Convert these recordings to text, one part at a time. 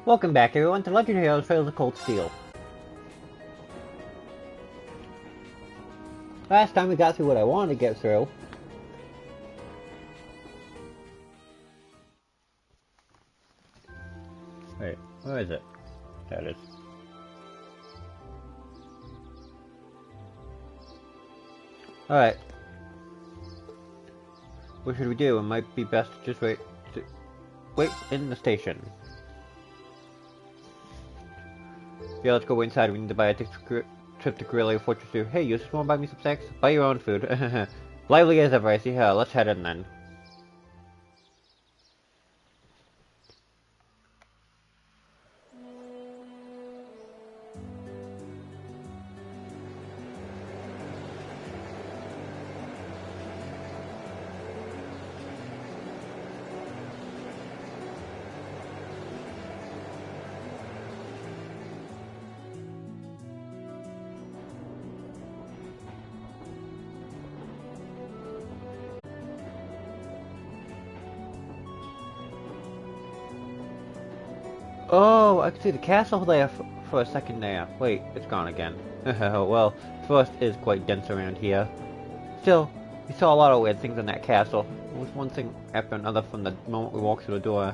Welcome back, everyone, to Legend of Heroes Trails of Cold Steel. Last time we got through what I wanted to get through. Wait, where is it? There it is. Alright. What should we do? It might be best to just wait in the station. Yeah, let's go inside. We need to buy a trip to Corellia Fortress 2. Hey, you just want to buy me some snacks? Buy your own food. Lively as ever, I see her. Let's head in then. Oh, I can see the castle there for a second there. Wait, it's gone again. Well, the forest is quite dense around here. Still, we saw a lot of weird things in that castle. It was one thing after another from the moment we walked through the door.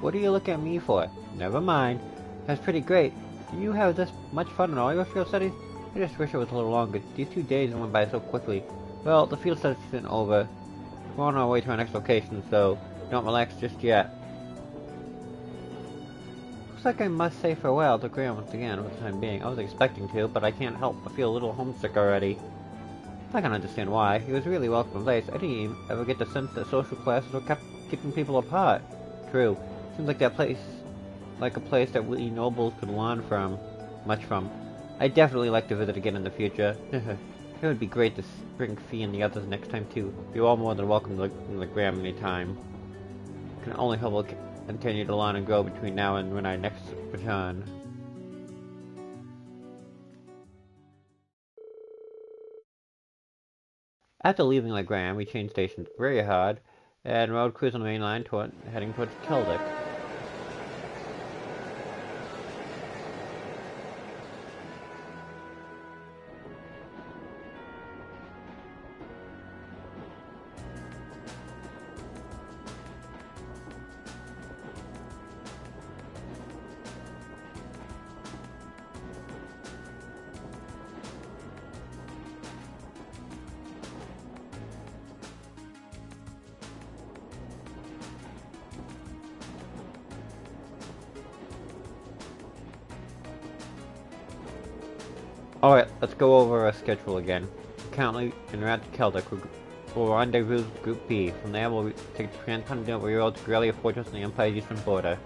What do you look at me for? Never mind. That's pretty great. Do you have this much fun in all your field studies? I just wish it was a little longer. These 2 days went by so quickly. Well, the field studies isn't over. We're on our way to our next location, so don't relax just yet. Looks like I must say farewell to Graham once again for the time being. I was expecting to, but I can't help but feel a little homesick already. I can understand why. He was a really welcome place. I didn't even ever get the sense that social classes were keeping people apart. True. Seems like that place, like a place that we nobles could learn much from. I'd definitely like to visit again in the future. It would be great to bring Fee and the others next time too. You're all more than welcome to the Graham anytime. Can only hope we'll continue to learn and grow between now and when I next return. After leaving Legram, we changed stations very hard and rode cruise on the main line heading towards Keldic. Alright, let's go over our schedule again. Currently, en route to Keldic, we'll rendezvous with Group B. From there, we'll take the Transcontinental Railroad to Corellia Fortress on the Empire's eastern border.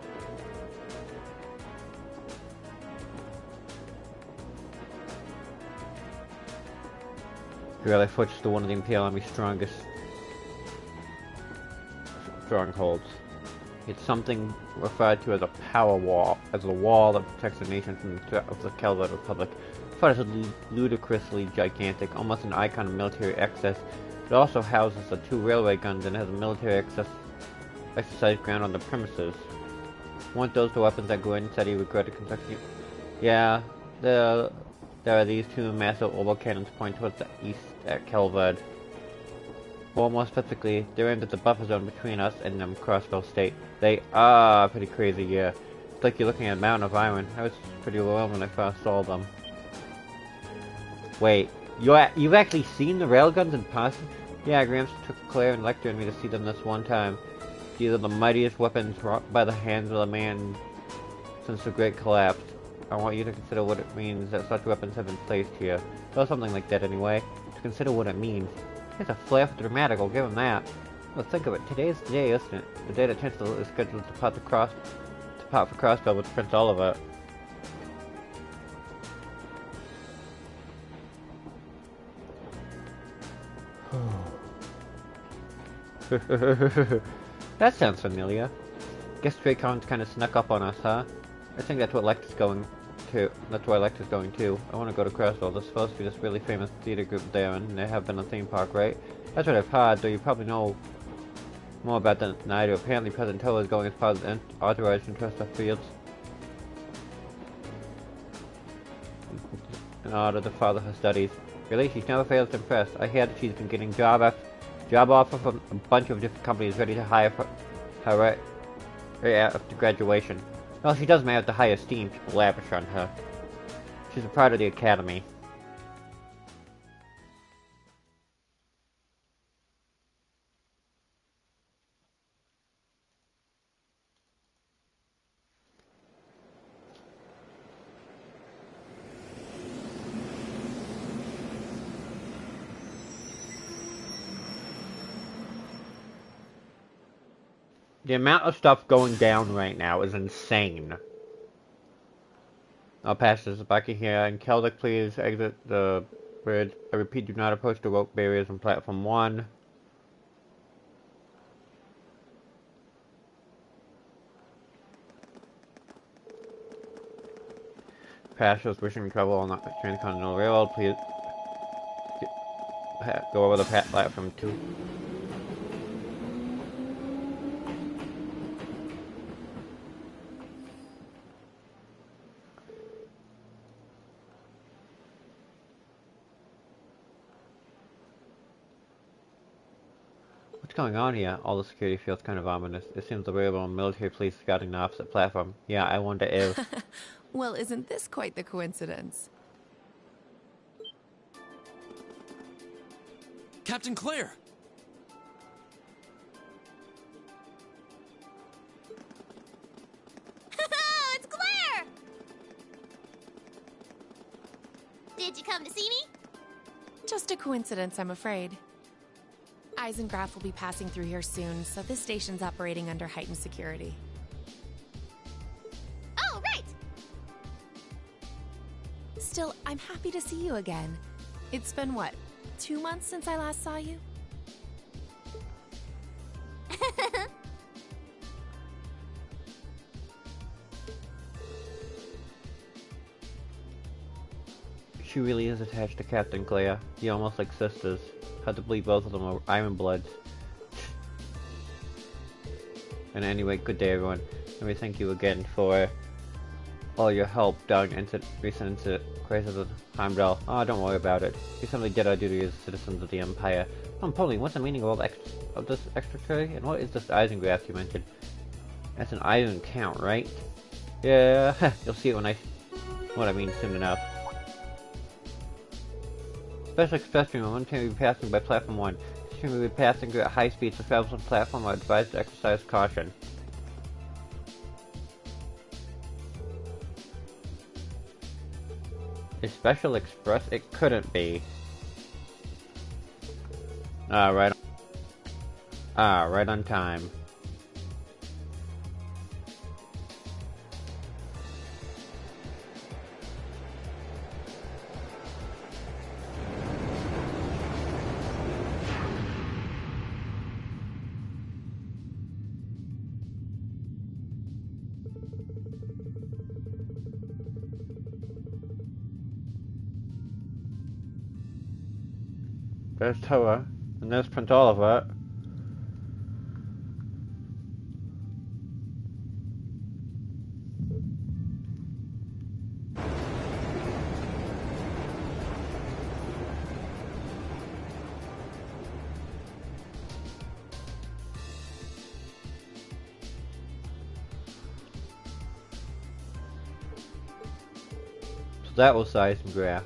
Corellia Fortress is one of the Imperial Army's strongest strongholds. It's something referred to as a power wall, as a wall that protects the nation from the threat of the Kelvin Republic. The fort is ludicrously gigantic, almost an icon of military excess. It also houses the 2 railway guns and has a military exercise ground on the premises. Weren't those the weapons that Gordon said he regretted constructing? Yeah, there are these 2 massive orbital cannons pointing towards the east at Kelvad. Or more specifically, they're aimed at the buffer zone between us and Crossville State. They are pretty crazy, yeah. It's like you're looking at a mountain of iron. I was pretty overwhelmed when I first saw them. Wait, you've actually seen the railguns in person? Yeah, Gramps took Claire and Lecter and me to see them this one time. These are the mightiest weapons wrought by the hands of a man since the Great Collapse. I want you to consider what it means that such weapons have been placed here. Or something like that anyway. To consider what it means. It's a flair for dramatic, I'll give him that. Well, think of it. Today's the day, isn't it? The day that Chancellor is scheduled to depart for Crossbell with Prince Oliver. That sounds familiar. Guess Dracon kind of snuck up on us, huh? I think that's what Lecter's going to. That's why Lecter's going too. I want to go to Crossville. There's supposed to be this really famous theater group there, and they have been a theme park, right? That's what I've heard, though you probably know More about that than I do. Apparently President Toa is going as part of the authorized interest of fields in order to follow her studies. Really, she never fails to impress. I hear that she's been getting job offers from a bunch of different companies ready to hire her right after graduation. Well, she does merit the high esteem people lavish on her. She's a pride of the academy. The amount of stuff going down right now is insane. I'll pass this back in here. And Keldic, please exit the bridge. I repeat, do not approach the rope barriers on platform 1. Passengers wishing to travel on the Transcontinental Railroad, please go over the platform 2. What's going on here? All the security feels kind of ominous. It seems the railroad and military police scouting the opposite platform. Yeah, I wonder if... Well, isn't this quite the coincidence? Captain Claire! It's Claire! Did you come to see me? Just a coincidence, I'm afraid. Eisengraf will be passing through here soon, so this station's operating under heightened security. Oh, right! Still, I'm happy to see you again. It's been, what, 2 months since I last saw you? She really is attached to Captain Claire. You're almost like sisters. Hard to believe both of them are Iron Bloods. And anyway, good day everyone. Let me thank you again for all your help during recent incident crisis of Heimdall. Oh, don't worry about it. We simply did our duty as citizens of the Empire. Pauline, what's the meaning of all of this extra tray? And what is this Eisengraf you mentioned? That's an Eisen count, right? Yeah, you'll see it what I mean soon enough. Special express stream, momentarily will be passing by platform 1. This stream will be passing at high speeds, so travelers on platform are advised to exercise caution. A special express? It couldn't be. Right on time. There's Toa, and there's Prince Oliver. So that was Eisengraf.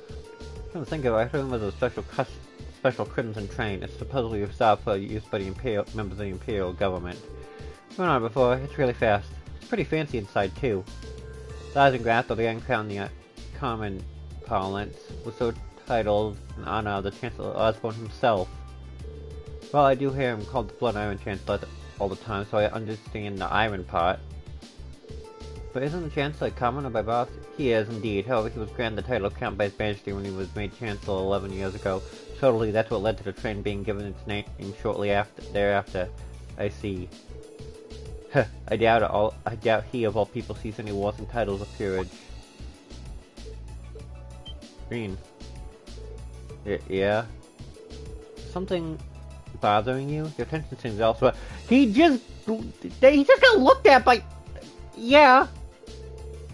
Come to think of it, I heard him was a special Crimson train. It's supposedly reserved for use by the members of the Imperial government. Went on before, it's really fast. It's pretty fancy inside too. The Eisengraf, though the uncrowned the common parlance, was so titled in honor of the Chancellor Osborne himself. Well, I do hear him called the Blood Iron Chancellor all the time, so I understand the iron part. But isn't the Chancellor a commoner by birth? He is indeed. However, he was granted the title of Count by His Majesty when he was made Chancellor 11 years ago. Totally, that's what led to the train being given its name shortly thereafter. I see. I doubt he of all people sees any wars and titles of peerage. Green. Yeah? Something bothering you? Your attention seems elsewhere. He just got looked at by, yeah.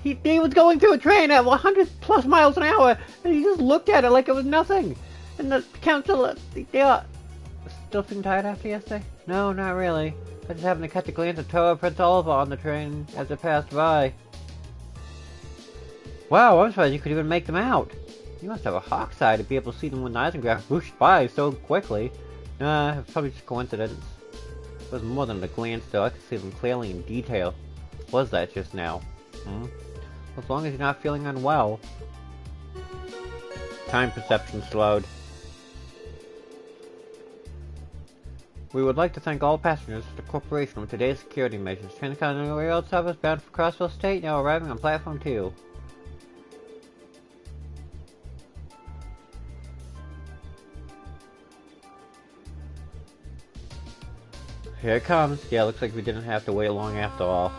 He was going through a train at 100 plus miles an hour, and he just looked at it like it was nothing. And the council, still feeling tired after yesterday? No, not really. I just happened to catch a glance of Tora Prince Oliver on the train as it passed by. Wow, I'm surprised you could even make them out. You must have a hawk's eye to be able to see them when the Eisengraph whooshed by so quickly. Nah, it's probably just coincidence. It was more than a glance though, I could see them clearly in detail. Was that just now? As long as you're not feeling unwell. Time perception slowed. We would like to thank all passengers for the cooperation with today's security measures. Transcontinental Rail Service bound for Crossville State now arriving on platform 2. Here it comes. Yeah, looks like we didn't have to wait long after all.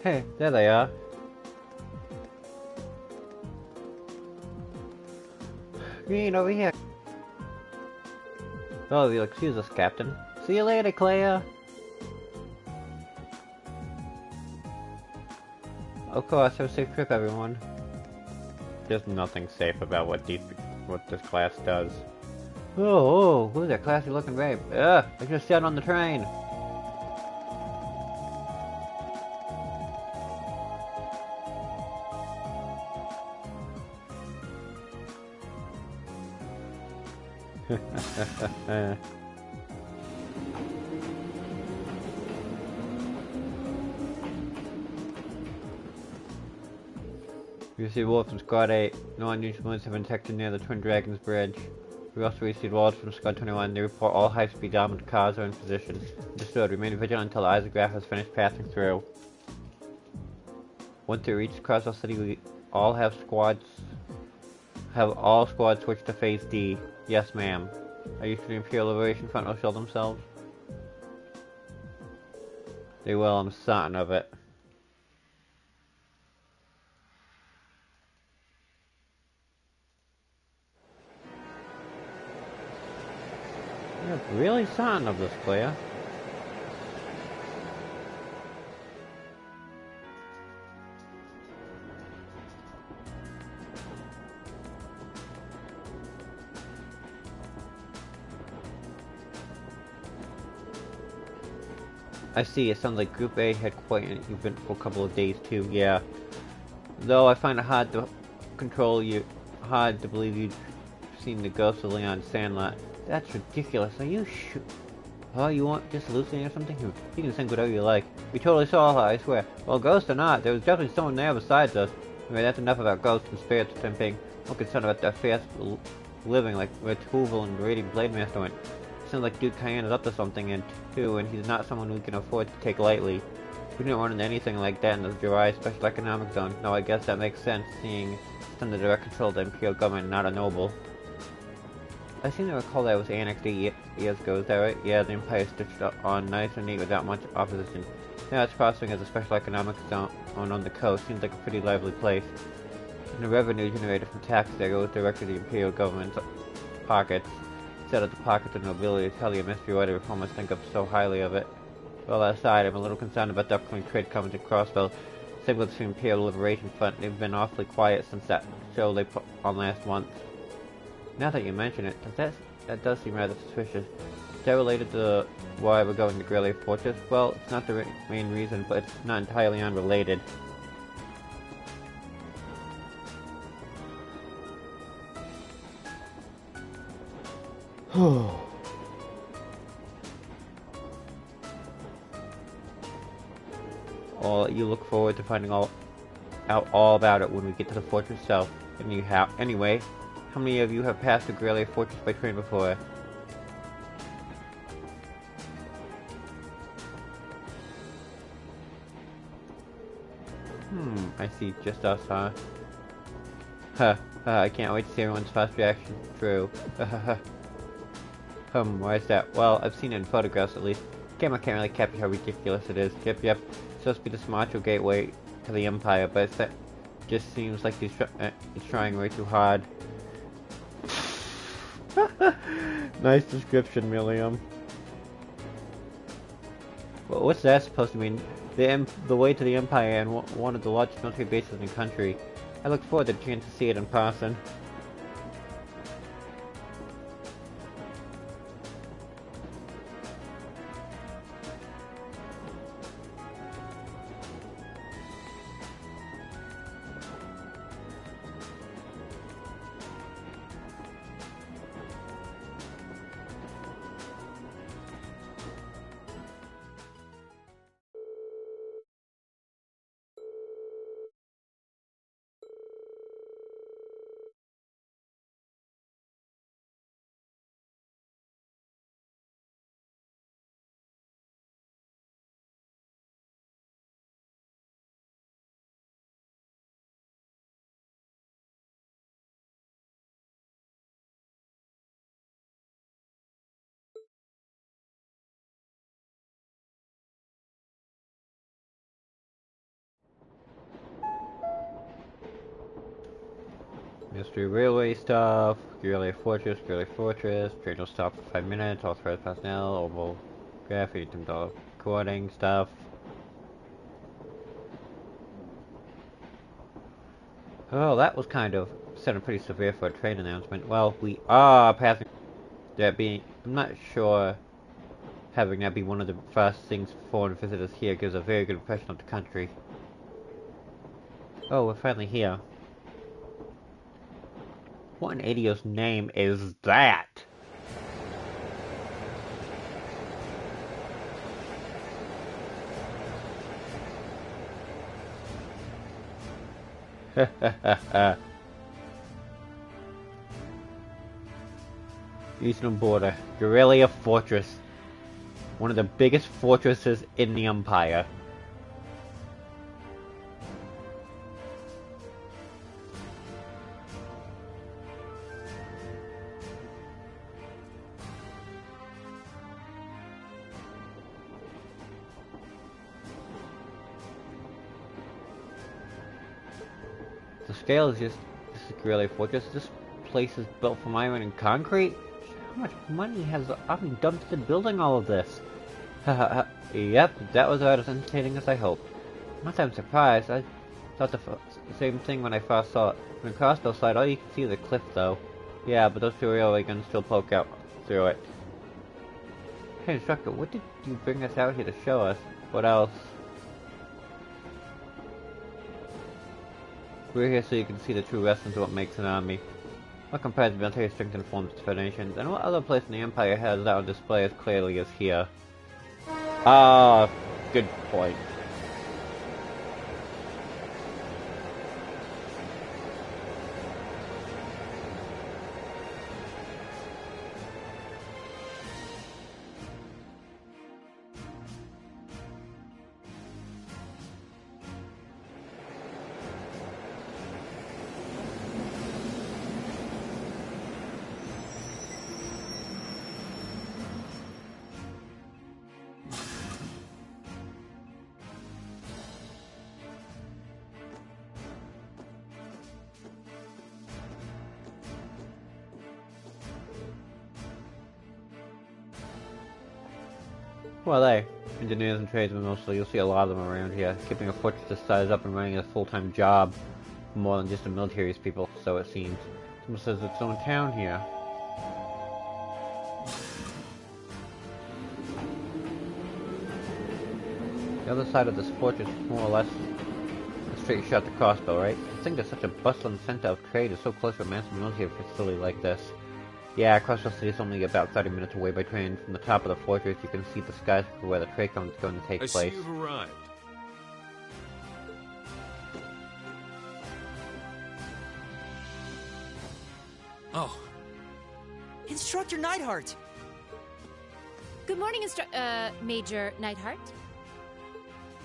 Hey, there they are. Green, over here. Oh, you'll excuse us, Captain. See you later, Claire. Of course, have a safe trip, everyone. There's nothing safe about what this class does. Oh, who's that classy looking babe? Ugh, I just sat on the train. We received word from Squad 8. No unusual movements have been detected near the Twin Dragons Bridge. We also received word from Squad 21. They report all high-speed dominant cars are in position. Understood. Remain vigilant until the Eisengraph has finished passing through. Once it reaches Crossville City, we all have all squads switch to Phase D. Yes, ma'am. Are you sure the Imperial Liberation Front will show themselves? They will, I'm certain of it. You're really certain of this, Claire. I see, it sounds like Group A had quite an eventful couple of days too, yeah. Though I find it hard to believe you've seen the ghost of Leon Sandlot. That's ridiculous, are you sure? Oh, you want just hallucinating or something? You can think whatever you like. We totally saw her, I swear. Well, ghost or not, there was definitely someone there besides us. Anyway, that's enough about ghosts and spirits tempting. I'm concerned about that fast living like where Tuval and Radiant Blade Master went. Sounds like Duke Cayenne is up to something, and he's not someone we can afford to take lightly. We didn't run into anything like that in the Jirai Special Economic Zone. No, I guess that makes sense, seeing it's under direct control of the Imperial government, not a noble. I seem to recall that it was annexed 8 years ago, is that right? Yeah, the Empire stitched on nice and neat without much opposition. Now it's processing as a Special Economic Zone on the coast. Seems like a pretty lively place. And the revenue generated from taxes there goes directly to the Imperial government's pockets. Instead of the pockets of nobility, it's hardly a mystery why the reformers think up so highly of it. Well, that aside, I'm a little concerned about the upcoming trade coming to Crossville. Same with the Imperial Liberation Front. They've been awfully quiet since that show they put on last month. Now that you mention it, that does seem rather suspicious. Is that related to why we're going to Grellier Fortress? Well, it's not the main reason, but it's not entirely unrelated. Well, you look forward to finding out all about it when we get to the fortress itself. Anyway, how many of you have passed the Grelia Fortress by train before? I see, just us, huh? I can't wait to see everyone's fast reaction. True. Why is that? Well, I've seen it in photographs at least. Camera can't really capture how ridiculous it is. Yep. It's supposed to be the Sumatra gateway to the Empire, but that just seems like it's trying way too hard. Nice description, William. Well, what's that supposed to mean? The way to the Empire and one of the largest military bases in the country. I look forward to the chance to see it in person. Mystery railway stuff, Grelia Fortress, train will stop for 5 minutes, authorized personnel, oval graph, $18 recording stuff. Oh, that was kind of sounded pretty severe for a train announcement. Well, we are passing that being, I'm not sure having that be one of the first things foreign visitors here gives a very good impression of the country. Oh, we're finally here. What in Adio's name is that? Eastern border, Grelia Fortress. One of the biggest fortresses in the Empire. The scale is just, this is Grelia Fortress. This place is built from iron and concrete? How much money has been dumped into building all of this? Yep, that was about as entertaining as I hoped. Not that I'm surprised, I thought the same thing when I first saw it. From the crossbow side, all you can see is a cliff though. Yeah, but those two railway guns still poke out through it. Hey instructor, what did you bring us out here to show us? What else? We're here so you can see the true essence of what makes an army. What comparative military strength informs its nations, and what other place in the Empire has that on display as clearly as here? Ah, good point. Well, they engineers and tradesmen mostly. You'll see a lot of them around here. Keeping a fortress this size up and running is a full-time job, more than just the military's people, so it seems. Someone says it's own town here. The other side of this fortress is more or less a straight shot to crossbow, right? I think there's such a bustling center of trade is so close to a massive military facility like this. Yeah, Crystal City is only about 30 minutes away by train. From the top of the fortress, you can see the skyscraper where the TRACON is going to take place. I see you've arrived. Oh. Instructor Neidhart! Good morning, Major Neidhart.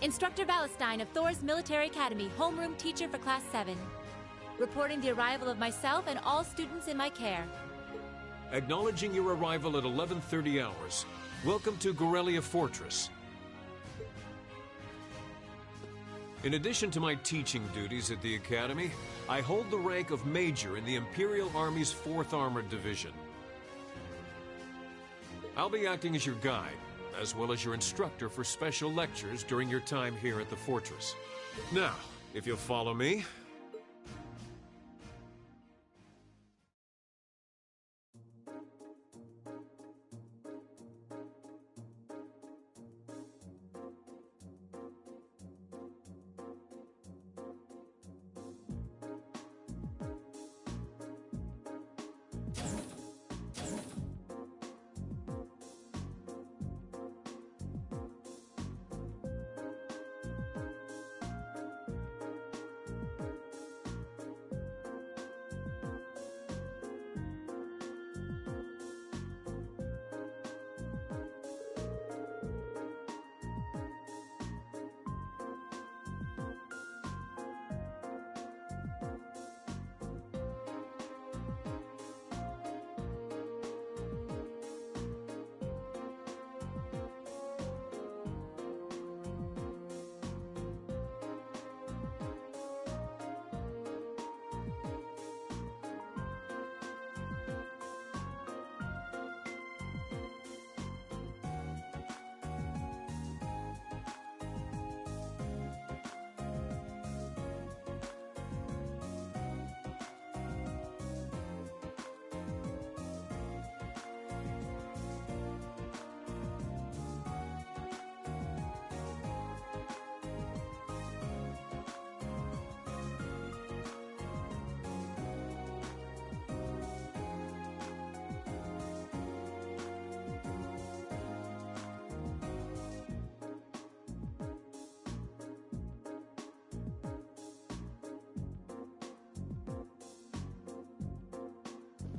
Instructor Valestein of Thor's Military Academy, homeroom teacher for Class 7. Reporting the arrival of myself and all students in my care. Acknowledging your arrival at 11:30 hours. Welcome to Corellia Fortress. In addition to my teaching duties at the Academy, I hold the rank of Major in the Imperial Army's 4th Armored Division. I'll be acting as your guide, as well as your instructor for special lectures during your time here at the Fortress. Now, if you'll follow me...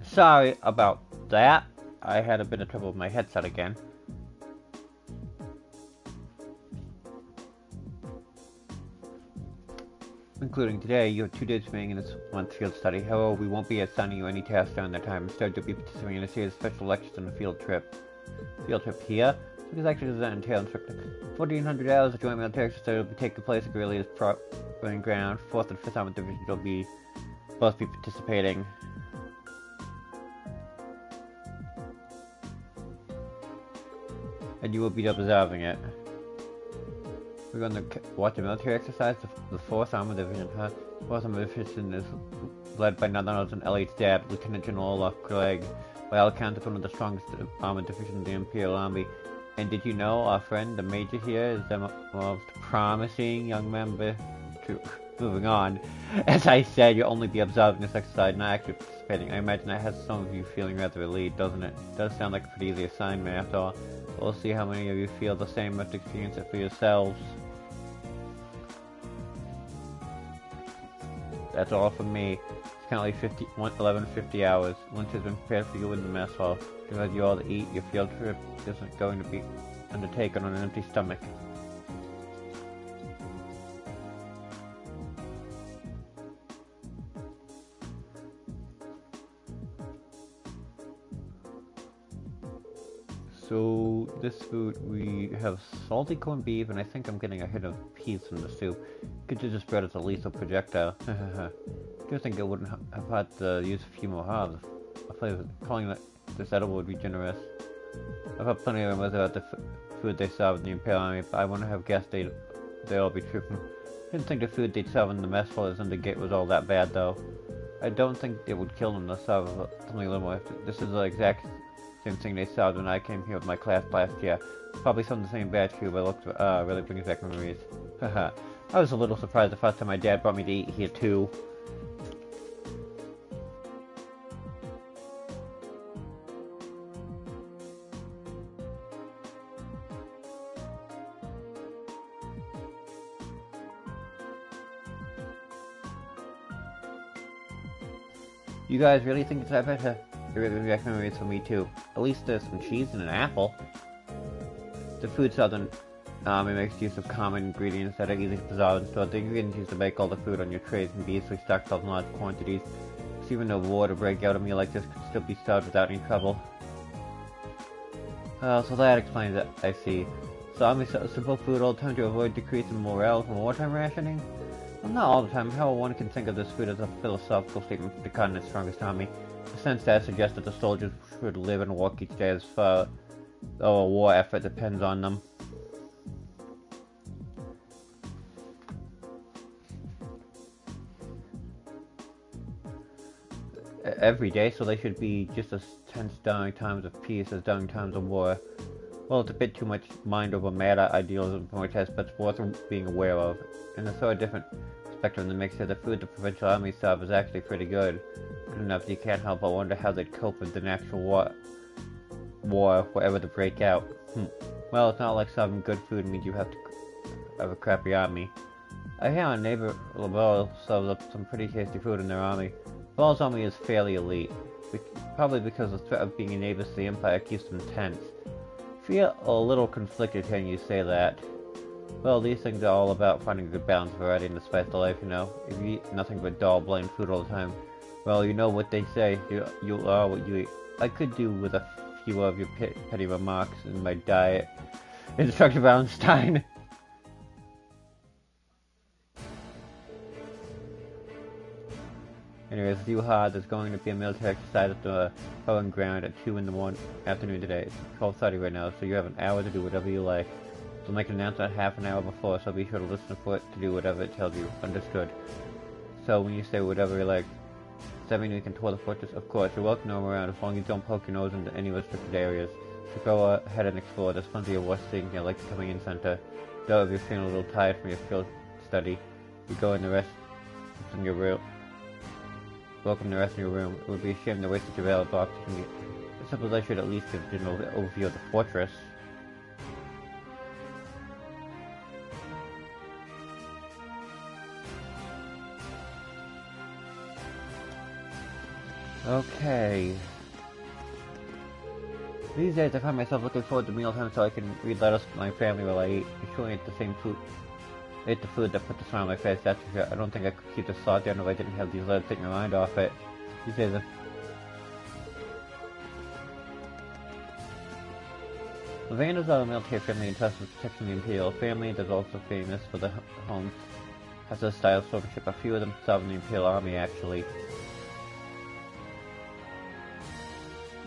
Sorry about that. I had a bit of trouble with my headset again. Including today, you have 2 days remaining in this month's field study. However, we won't be assigning you any tasks during that time. Instead, you'll be participating in a series of special lectures on a field trip. Field trip here? So these lectures does that entail, Instructor? 1,400 hours of joint military exercise will be taking place at Corellia's proving ground. 4th and 5th Armored Divisions will both be participating. And you will be observing it. We're going to watch a military exercise. The 4th Armored Division, huh? 4th Armored Division is led by none other than L.H. Dad, Lieutenant General Olaf Craig. By all accounts, one of the strongest armored divisions in the Imperial Army. And did you know our friend, the Major here, is the most promising young member? Moving on. As I said, you'll only be observing this exercise, not actually participating. I imagine that has some of you feeling rather relieved, doesn't it? It does sound like a pretty easy assignment after all. We'll see how many of you feel the same must experience it for yourselves. That's all from me. It's currently 11:50 hours. Lunch has been prepared for you in the mess hall. To have you all to eat, your field trip isn't going to be undertaken on an empty stomach. So, this food, we have salty corned beef, and I think I'm getting a hit of peas from the soup. Could you just spread as a lethal projectile? I do think it wouldn't have had to use a few more herbs. I feel calling this edible would be generous. I've had plenty of rumors about the food they serve in the Imperial Army, but I wouldn't have guessed they'd all be true. I didn't think the food they'd serve in the mess hall in the gate was all that bad, though. I don't think it would kill them to serve something a little more. This is the exact same thing they served when I came here with my class last year. Probably some of the same batch too, but it looks really brings back memories. Haha. I was a little surprised the first time my dad brought me to eat here too. You guys really think it's that better? It really recommends for me too. At least there's some cheese and an apple. The food southern it makes use of common ingredients that are easy to preserve and store. The ingredients used to make all the food on your trays can be easily stocked up in large quantities. So even though war to break out a meal like this could still be served without any trouble. So that explains it, I see. So armies set a simple food all the time to avoid decreasing morale from wartime rationing? Well, not all the time. However, one can think of this food as a philosophical statement for the continent's strongest army. A sense that suggests that the soldiers should live and work each day as far a war effort depends on them. Every day, so they should be just as tense during times of peace as during times of war. Well, it's a bit too much mind over matter idealism for my test, but it's worth being aware of. In a sort of different spectrum that makes it the food the provincial armies serve is actually pretty good. Good enough that you can't help but wonder how they'd cope with the natural war, whatever to break out. Well, it's not like serving good food means you have to have a crappy army. I hear our neighbor Laval serves up some pretty tasty food in their army. Laval's army is fairly elite, probably because the threat of being a neighbor to the Empire keeps them tense. Feel a little conflicted hearing you say that. Well, these things are all about finding a good balance of variety in the spice of life, you know. If you eat nothing but dull, bland food all the time, well, you know what they say, you are what you eat. I could do with a few of your petty remarks in my diet. Instructor Valentine. Anyways, there's going to be a military exercise at the Howling Ground at 2 in the afternoon today. It's 12:30 right now, so you have an hour to do whatever you like. They'll make an announcement half an hour before, so be sure to listen for it to do whatever it tells you. Understood. So when you say whatever you like, does that mean we can tour the fortress? Of course, you're welcome to roam around as long as you don't poke your nose into any restricted areas. So go ahead and explore. There's plenty of worth seeing here, like the coming in center. Though if you're feeling a little tired from your field study, you go in the rest in your room. Welcome the rest in your room. It would be a shame to waste such a valuable box. I suppose I should at least give a general overview of the fortress. Okay. These days I find myself looking forward to mealtime so I can read letters to my family while I eat. I surely ate the same food. I ate the food that put the smile on my face, that's for sure. I don't think I could keep this thought down if I didn't have these letters taking my mind off it. These days the Vandals are a military family entrusted with protecting the Imperial family that is also famous for the homes. Has a style of swordsmanship. A few of them serve in the Imperial Army, actually.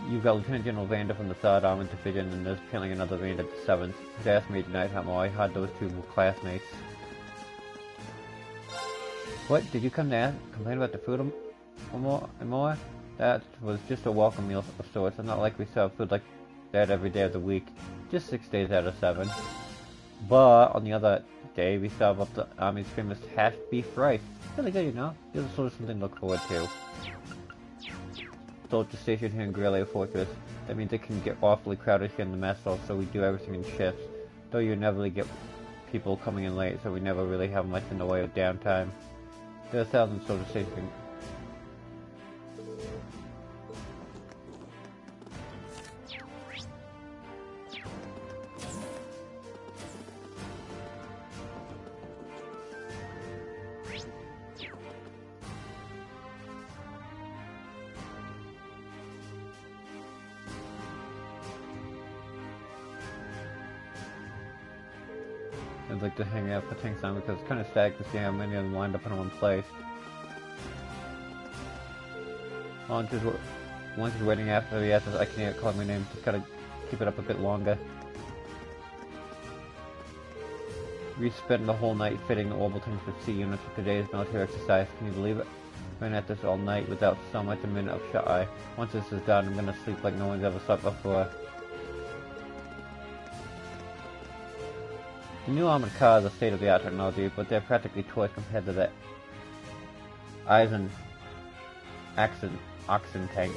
You've got Lieutenant General Vander from the 3rd Armored Division, and there's apparently another Vander at the 7th. He's asked me tonight how I had those two classmates. What? Did you come to complain about the food more? That was just a welcome meal of sorts. It's not like we serve food like that every day of the week. Just 6 days out of 7. But on the other day, we serve up the Army's famous hashed beef rice. Really good, you know? This is sort of something to look forward to. Soldier station here in Grellia Fortress. That means it can get awfully crowded here in the mess hall, so we do everything in shifts. Though you never get people coming in late, so we never really have much in the way of downtime. There are thousands of soldier stations. I'd like to hang out for tanks on because it's kind of sad to see how many of them lined up in one place. Once he's waiting after he asks, I can't call my name, just gotta keep it up a bit longer. We spent the whole night fitting the orbital tanks for C units for today's military exercise. Can you believe it? Ran at this all night without so much a minute of shut-eye. Once this is done, I'm gonna sleep like no one's ever slept before. The new armored cars are state-of-the-art technology, but they're practically toys compared to the Oxen tanks.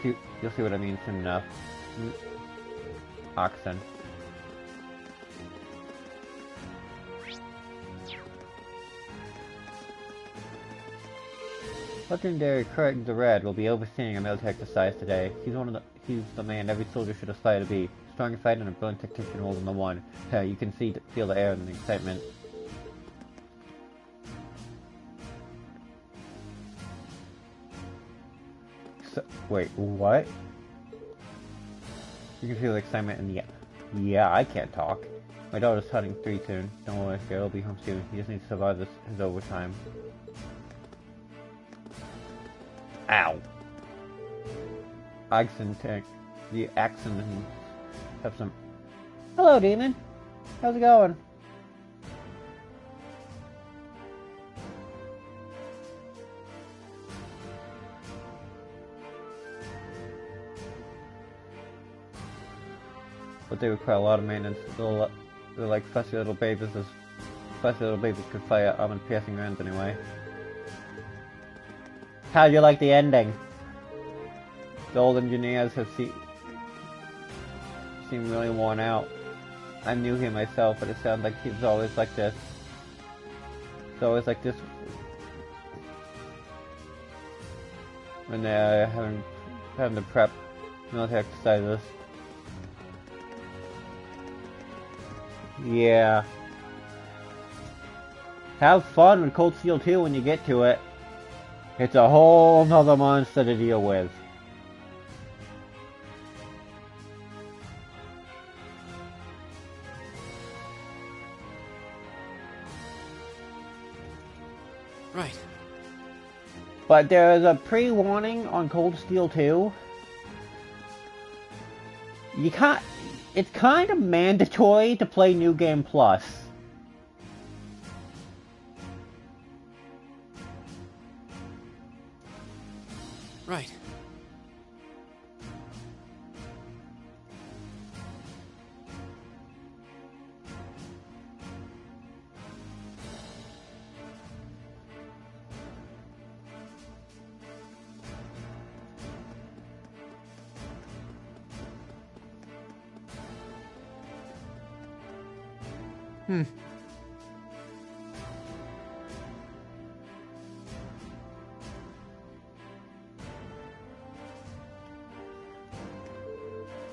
You'll see what I mean soon enough. Oxen. Legendary Craig the Red will be overseeing a military exercise today. He's the man every soldier should aspire to be. Strong fighter and a brilliant tactician rolled in the one. You can feel the air and the excitement. So, wait, what? You can feel the excitement in the... Yeah, I can't talk. My daughter's turning 3 soon. Don't worry, I'll be home soon. He just needs to survive his overtime. Ow! Accent tank. The accent have some... Hello, demon! How's it going? But they require a lot of maintenance. They're like fussy little babies. Fussy little babies could fire armored piercing rounds anyway. How do you like the ending? The old engineers have seemed really worn out. I'm new here myself, but it sounds like he's always like this. It's always like this when they're having to prep military exercises. Yeah. Have fun with Cold Steel 2 when you get to it. It's a whole nother monster to deal with. Right. But there is a pre-warning on Cold Steel 2. You can't... It's kind of mandatory to play New Game Plus. Right.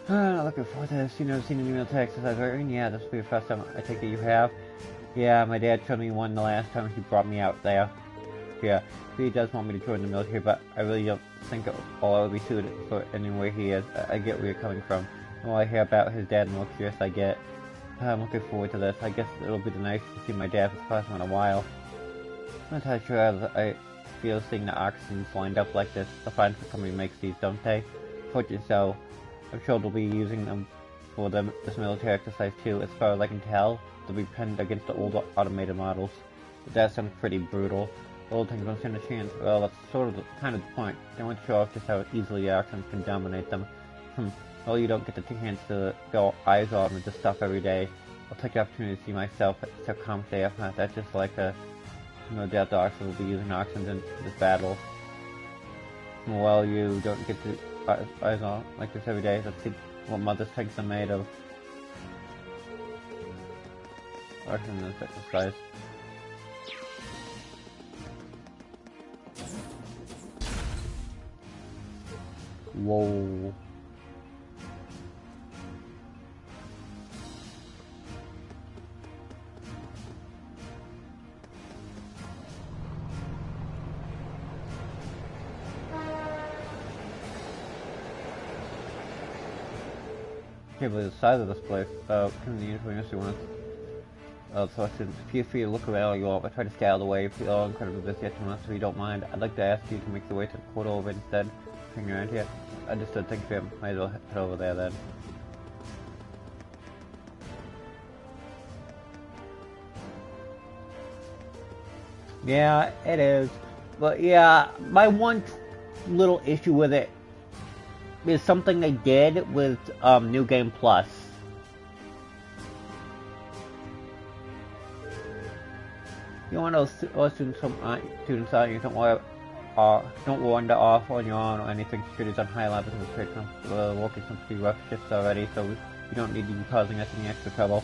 Not looking forward to this. You never seen any military exercise, right? Yeah, this will be the first time I take it you have. Yeah, my dad showed me one the last time he brought me out there. Yeah, he does want me to join the military, but I really don't think I'll be suited for anywhere he is. I get where you're coming from. The more I hear about his dad, the more curious I get. I'm looking forward to this. I guess it'll be nice to see my dad for the first time in a while. I'm not entirely sure I feel seeing the oxygen lined up like this. The fine company makes these, don't they? Fortunately so. I'm sure they'll be using them for this military exercise too. As far as I can tell, they'll be penned against the older automated models. But that sounds pretty brutal. The old things don't stand a chance. Well, that's sort of the point. They want to show off just how easily the Oxygen can dominate them. Well, you don't get the chance to go eyes on with this stuff every day. I'll take the opportunity to see myself so confident if not. That's just like no doubt the Oxygen will be using Oxygen in this battle. Well, you don't get to eyes on like this every day. Let's see what Mother's tanks are made of. Oxygen in this exercise. Whoa. Can't believe the size of this place. Come to the University once. So I said, feel free to look around you all, but try to stay out of the way. If you're all incredibly busy at once, so you don't mind. I'd like to ask you to make your way to the portal over instead. Hang around here. Understood, thank you. Might as well head over there then. Yeah, it is. But yeah, my one little issue with it is something they did with New Game Plus. You want to students out, you don't wander off on your own or anything. Security's on high level because we're working some pretty rough shifts already, so you don't need to be causing us any extra trouble.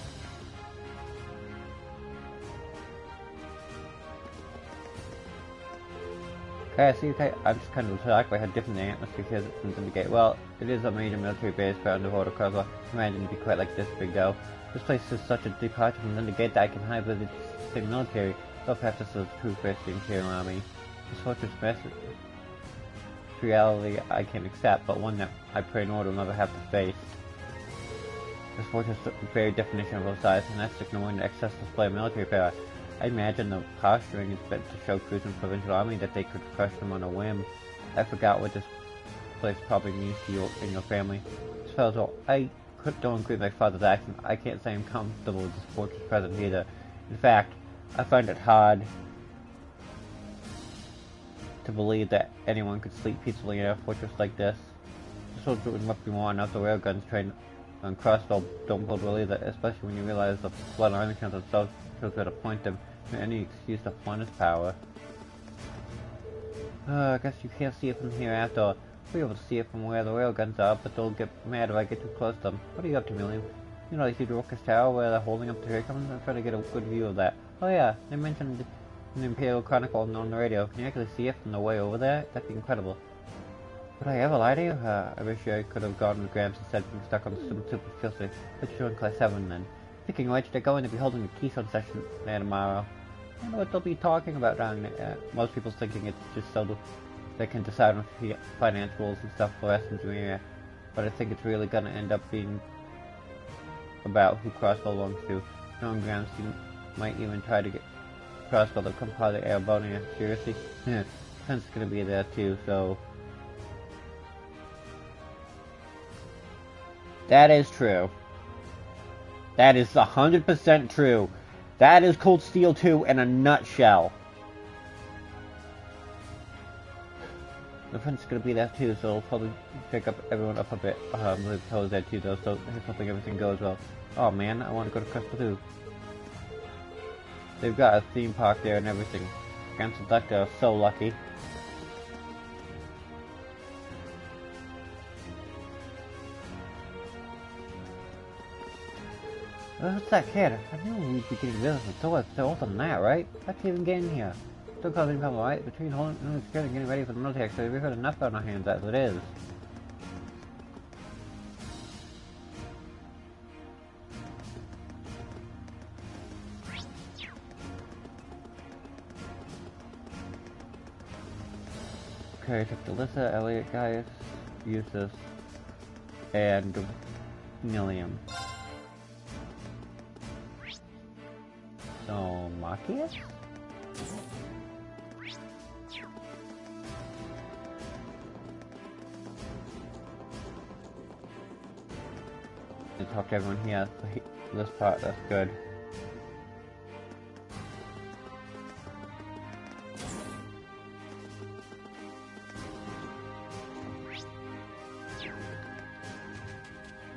Yeah, see, I'm just kind of shocked by how different the atmosphere is from Syndicate. Well, it is a major military base for underwater Croswell. Imagine it'd be quite like this big though. This place is such a departure from Syndicate that I can hide with its same military. Though perhaps this is true for the Imperial Army. This fortress message reality I can accept, but one that I pray Nord will never have to face. This fortress is the very definition of size, and that's ignoring the excess display of military power. I imagine the posturing is meant to show crews and provincial army that they could crush them on a whim. I forgot what this place probably means to you and your family. So I don't agree with my father's action. I can't say I'm comfortable with this fortress presence either. In fact, I find it hard to believe that anyone could sleep peacefully in a fortress like this. The soldiers must be more enough the railguns trained on Crossbow don't build well either, especially when you realize the flood army counts themselves shows where to point them to any excuse to flaunt his power. I guess you can't see it from here after all. We're able to see it from where the railguns are, but they'll get mad if I get too close to them. What are you up to, Milliam? You know the huge Orcus Tower where they're holding up the Dracons? I'm trying to get a good view of that. Oh yeah, they mentioned in the Imperial Chronicle on the radio. Can you actually see it from the way over there? That'd be incredible. Would I ever lie to you? I wish I could have gone with Gramps instead of being stuck on some superficial. Let's join Class 7 then. Speaking of which, they're going to be holding a Keystone session there tomorrow. I don't know what they'll be talking about down there. Most people's thinking it's just so they can decide on finance rules and stuff for us in the area. But I think it's really gonna end up being about who Crossbow belongs to. Knowing Gramps, you might even try to get Crossbow to become part of Airbonia. Seriously? Yeah, Sen's gonna be there too, so... That is true. That is 100% true. That is Cold Steel 2 in a nutshell. The friend's gonna be there too, so it'll probably pick up everyone up a bit. Liv To's there too though, so here's hoping everything goes well. Oh man, I want to go to Crystal 2. They've got a theme park there and everything. Gans and Duck are so lucky. What's that kid? I knew we'd be getting business with Thor, so older than that, right? Let's even get in here. Still causing trouble, right? Between holding and security and getting ready for the military, so we've got enough on our hands as it is. Okay, took Delissa, Elliot, Gaius, Eustace, and Milliam. So, Machias? To talk to everyone here, this part, that's good.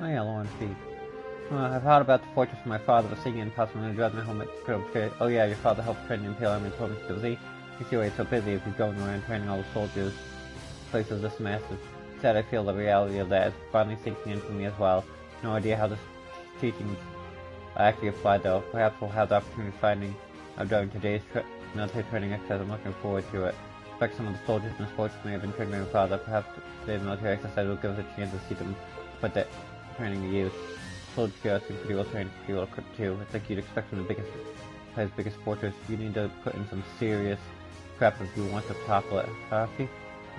Oh yeah, Lauren Feet. I've heard about the fortress from my father was singing and possibly to drive my home at Critical. Oh yeah, your father helped train the Imperial Army and told me to busy. You see why he's so busy if he's going around training all the soldiers. Places this massive. Instead, I feel the reality of that is finally sinking in for me as well. No idea how this teachings actually apply though. Perhaps we'll have the opportunity of finding out during today's military training exercise. I'm looking forward to it. I expect some of the soldiers in this fortress may have been trained by my father. Perhaps today's military exercise will give us a chance to see them put that training to use. Soldiers seem pretty well trained, pretty well equipped too. I think you'd expect from the biggest fortress. You need to put in some serious prep if you want to topple it. I'm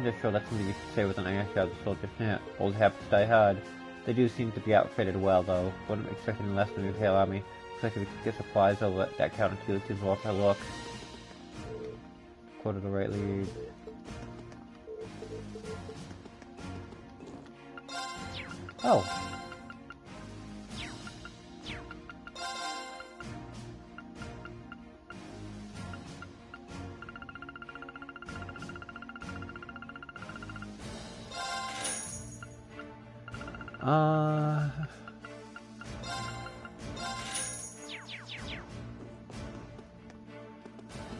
just sure that's something you should say with an iron shot. The soldiers, yeah, old habits die hard. They do seem to be outfitted well though. Wouldn't expect any less from the Imperial Army. Looks like we could get supplies over at that counter too. It seems worth a look. Quarter the right lead. Oh.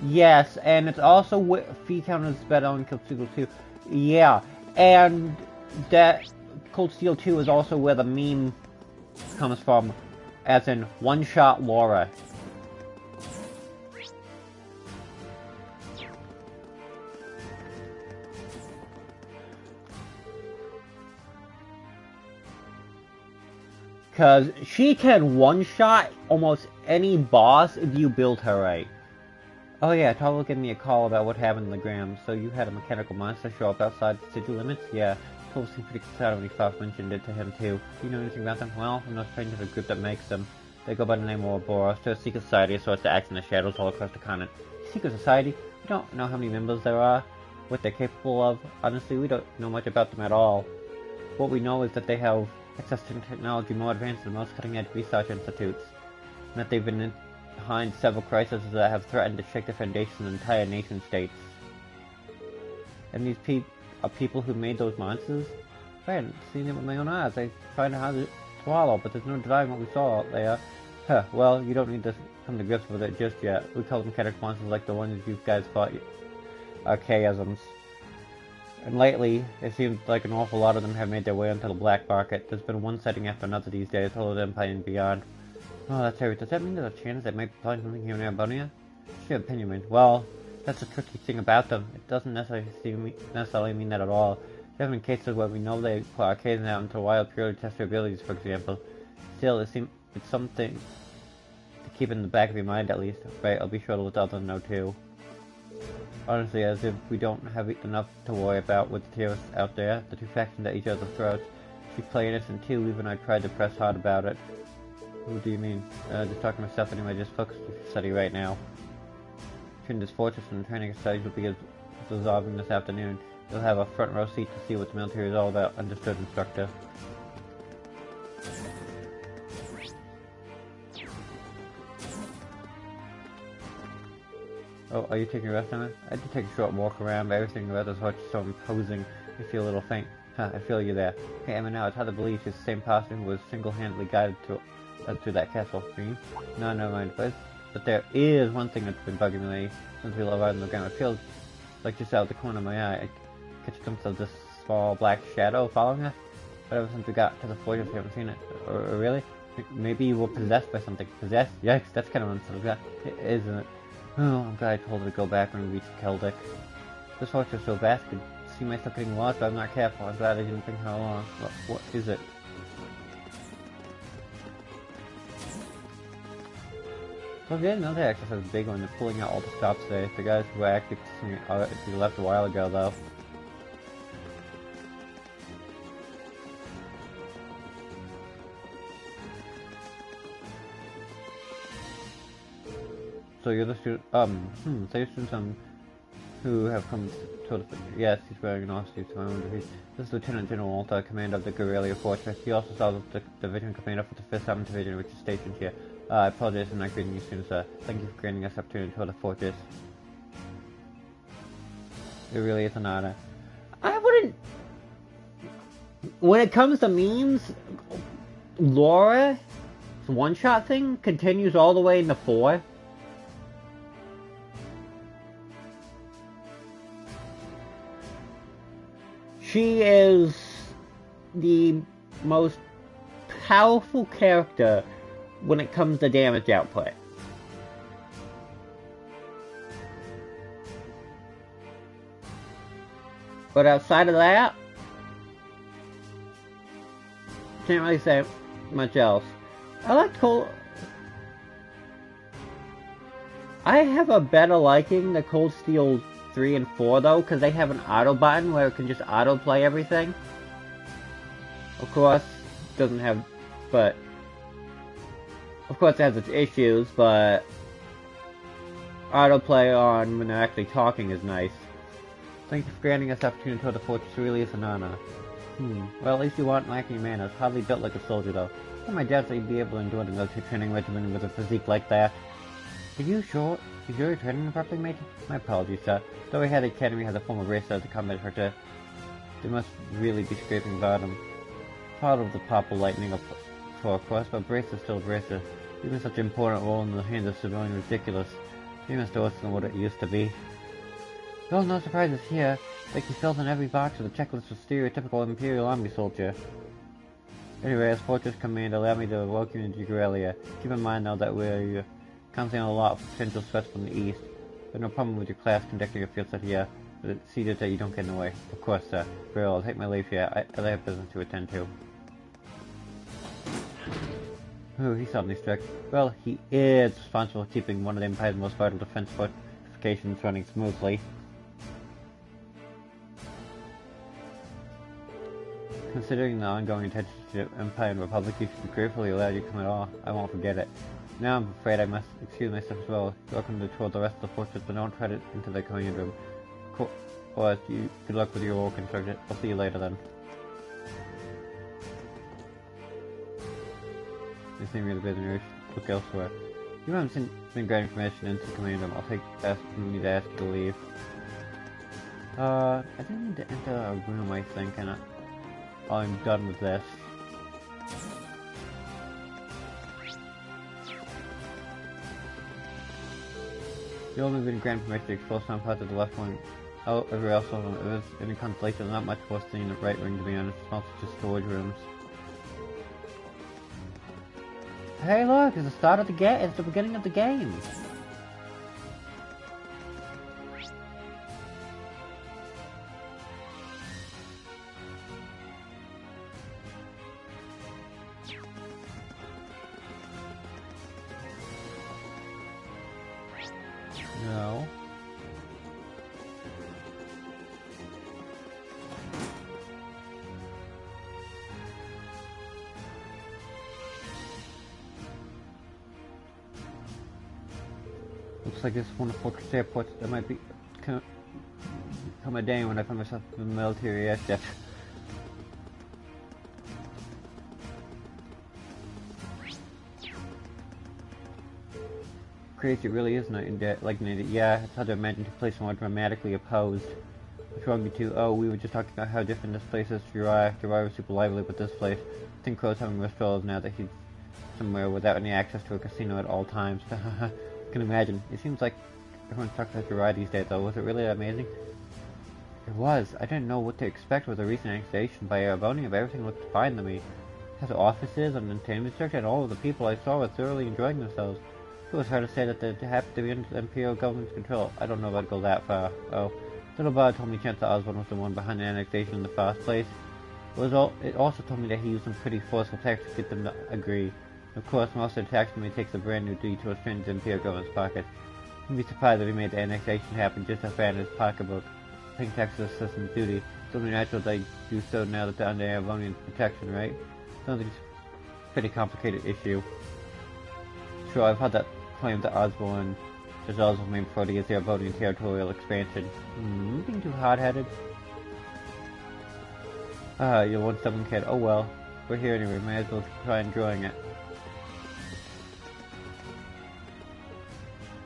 Yes, and it's also fee count is better on Cold Steel 2. Yeah, and that Cold Steel 2 is also where the meme comes from, as in one-shot Laura. Because she can one-shot almost any boss if you build her right. Oh yeah, Talo gave me a call about what happened in the Gram. So you had a mechanical monster show up outside the city limits? Yeah, Tolo seemed pretty excited when he first mentioned it to him too. Do you know anything about them? Well, I'm not stranger to the group that makes them. They go by the name of Ouroboros. They're a secret society of sorts that acts in the shadows all across the continent. Secret society? We don't know how many members there are, what they're capable of. Honestly, we don't know much about them at all. What we know is that they have access to technology more advanced than most cutting-edge research institutes, and that they've been behind several crises that have threatened to shake the foundation of entire nation-states. And these are people who made those monsters? I hadn't seen it with my own eyes. I find it hard to swallow, but there's no denying what we saw out there. Huh, well, you don't need to come to grips with it just yet. We call them mechanic monsters like the ones you guys fought are chaosms. And lately, it seems like an awful lot of them have made their way onto the black market. There's been one setting after another these days, all of them and beyond. Oh, that's everything. Does that mean there's a chance they might find something here in Erebonia? What's your opinion, man? Well, that's the tricky thing about them. It doesn't necessarily mean that at all. There have been cases where we know they put arcades out into the wild purely to test their abilities, for example. Still, it's something to keep in the back of your mind at least. Right, I'll be sure to let the others know too. Honestly, as if we don't have enough to worry about with the terrorists out there, the two factions at each other's throats. She's playing innocent too, even I tried to press hard about it. What do you mean? Just talking to myself anyway, just focus on your study right now. Between this fortress and the training studies will be dissolving this afternoon. You'll have a front row seat to see what the military is all about. Understood, instructor. Oh, are you taking a rest on it? I did take a short walk around, but everything about this horse is so imposing. I feel a little faint. I feel you there. Hey, Emma, now it's hard to believe she's the same person who was single-handedly guided to that castle. Green? No, never mind. But there is one thing that's been bugging me lately since we arrived on the ground. It feels like just out of the corner of my eye, I catch a glimpse of this small black shadow following us. But ever since we got to the fortress, we haven't seen it. Or really? Maybe you were possessed by something. Possessed? Yikes, that's kind of unsettling, isn't it? Oh, I'm glad I told her to go back when we reached Keldek. This fortress is so vast, I could see myself getting lost, but I'm not careful. I'm glad I didn't think how long. What is it? So if you didn't know, the access is a big one. They're pulling out all the stops there. The guys who were active to the left a while ago, though. So you're the student, so you're students who have come to the, yes, he's wearing an off-suit, so I wonder if this is Lieutenant General Walter, commander of the Guerrilla Fortress. He also serves as the division commander for the 5th 7th Division, which is stationed here. I apologize for not greeting you soon, sir. Thank you for granting us the opportunity to tour the fortress. It really is an honor. I wouldn't... When it comes to memes, Laura's one-shot thing continues all the way into 4. She is the most powerful character when it comes to damage output. But outside of that, can't really say much else. I like Cold... I have a better liking to Cold Steel 3 and 4 though, because they have an auto button where it can just auto-play everything. Of course, it doesn't have... but... Of course it has its issues, but... autoplay on when they're actually talking is nice. Thank you for granting us the opportunity to tour the fortress. Really is an honor. Well, at least you aren't lacking manners. Hardly built like a soldier, though. Well, my dad said you'd be able to endure the military training regimen with a physique like that. Are you sure? Is your training properly, Major? My apologies, sir. Though I had the academy has a form of racer to combat her, they must really be scraping bottom. Part of the pop will lightening up for, of course, but brace is still bracer. Even such an important role in the hands of civilian ridiculous. You must know than what it used to be. Well, no surprises here. Like you filled in every box with a checklist of stereotypical Imperial Army soldier. Anyway, as Fortress Commander, allow me to welcome you to Guerrilla. Keep in mind, though, that we're comes in a lot of potential threats from the east. There's no problem with your class conducting a field study here, but see that you don't get in the way. Of course, sir. Very well, I'll take my leave here. I have business to attend to. Ooh, he's suddenly strict. Well, he is responsible for keeping one of the Empire's most vital defense fortifications running smoothly. Considering the ongoing attention to the Empire and Republic, you should be gratefully allowed you to come at all. I won't forget it. Now I'm afraid I must excuse myself as well. Welcome to tour the rest of the fortress, but don't tread it into the command room. Good luck with your work, Instructor. I'll see you later then. They seem really busy, and look elsewhere. You haven't been granted permission into the command room. Need to ask you to leave. I didn't need to enter a room, I think, and I'm done with this. You only been granted permission to explore some parts of the left wing. Oh, everywhere else, if there's any consolation, there's not much worse than the right wing, to be honest. It's mostly just storage rooms. Hey look, it's the start of the game. It's the beginning of the game. No. Looks like this wonderful airport that might be come a day when I find myself in the military airship. Crazy, it really is night and day, like night. Yeah, it's hard to imagine two places more dramatically opposed. What's wrong with you? Oh, we were just talking about how different this place is to Uriah. Uriah was super lively, but this place, I think Crow's having withdrawals now that he's somewhere without any access to a casino at all times. I can imagine. It seems like everyone's talking about Uriah these days, though. Was it really that amazing? It was. I didn't know what to expect with the recent annexation by Aravonia, but everything looked fine to me. It has offices, an entertainment district, and all of the people I saw were thoroughly enjoying themselves. It was hard to say that they happened to be under the Imperial government's control. I don't know if I'd go that far. Oh, Little Bard told me Chancellor Osborne was the one behind the annexation in the first place. It also told me that he used some pretty forceful tactics to get them to agree. Of course, most of the tax money takes a brand new detour straight into the Imperial government's pockets. You'd be surprised if he made the annexation happen just as bad in his pocketbook. Paying taxes is system's duty. It's only natural they do so now that they're under Aravonian protection, right? Sounds like it's a pretty complicated issue. Sure, I've had that claim that Osborne is also main priority is the Aravonian territorial expansion. Being too hard-headed. You're one stubborn kid. Oh well. We're here anyway, might as well try enjoying it.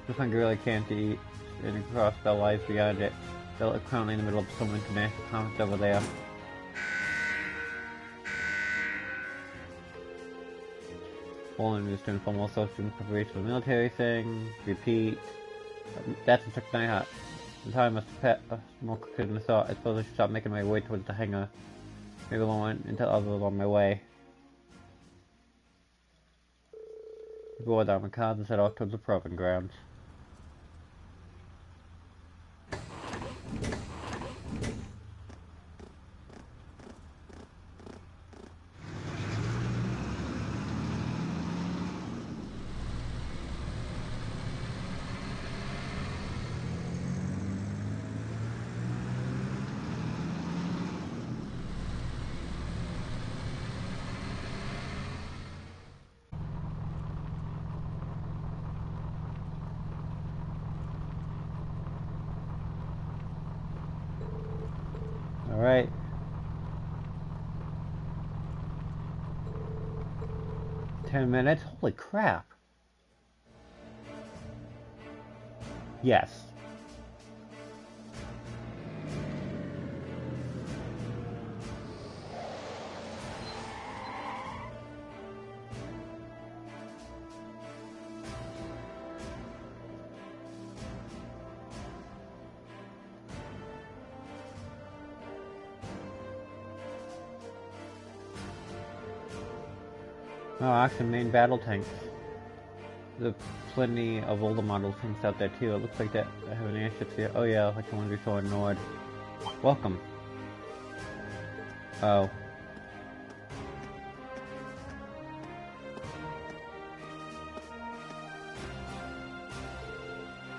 You'll find gorilla camp to eat, and across the lies beyond it. They're currently in the middle of some international conference over there. Poland is to inform all students preparation for the military thing. Repeat. That's Instructor Nightheart. The time must have more quicker than I thought. I suppose I should stop making my way towards the hangar. Maybe I won't until others on my way. We board our cars and set off towards the proving grounds. Alright. $10 minutes? Holy crap. Yes. Oh, actually, main battle tanks. There's plenty of older model tanks out there too. It looks like that I have an airship here. Oh yeah, like the one we saw in Nord. Welcome. Oh.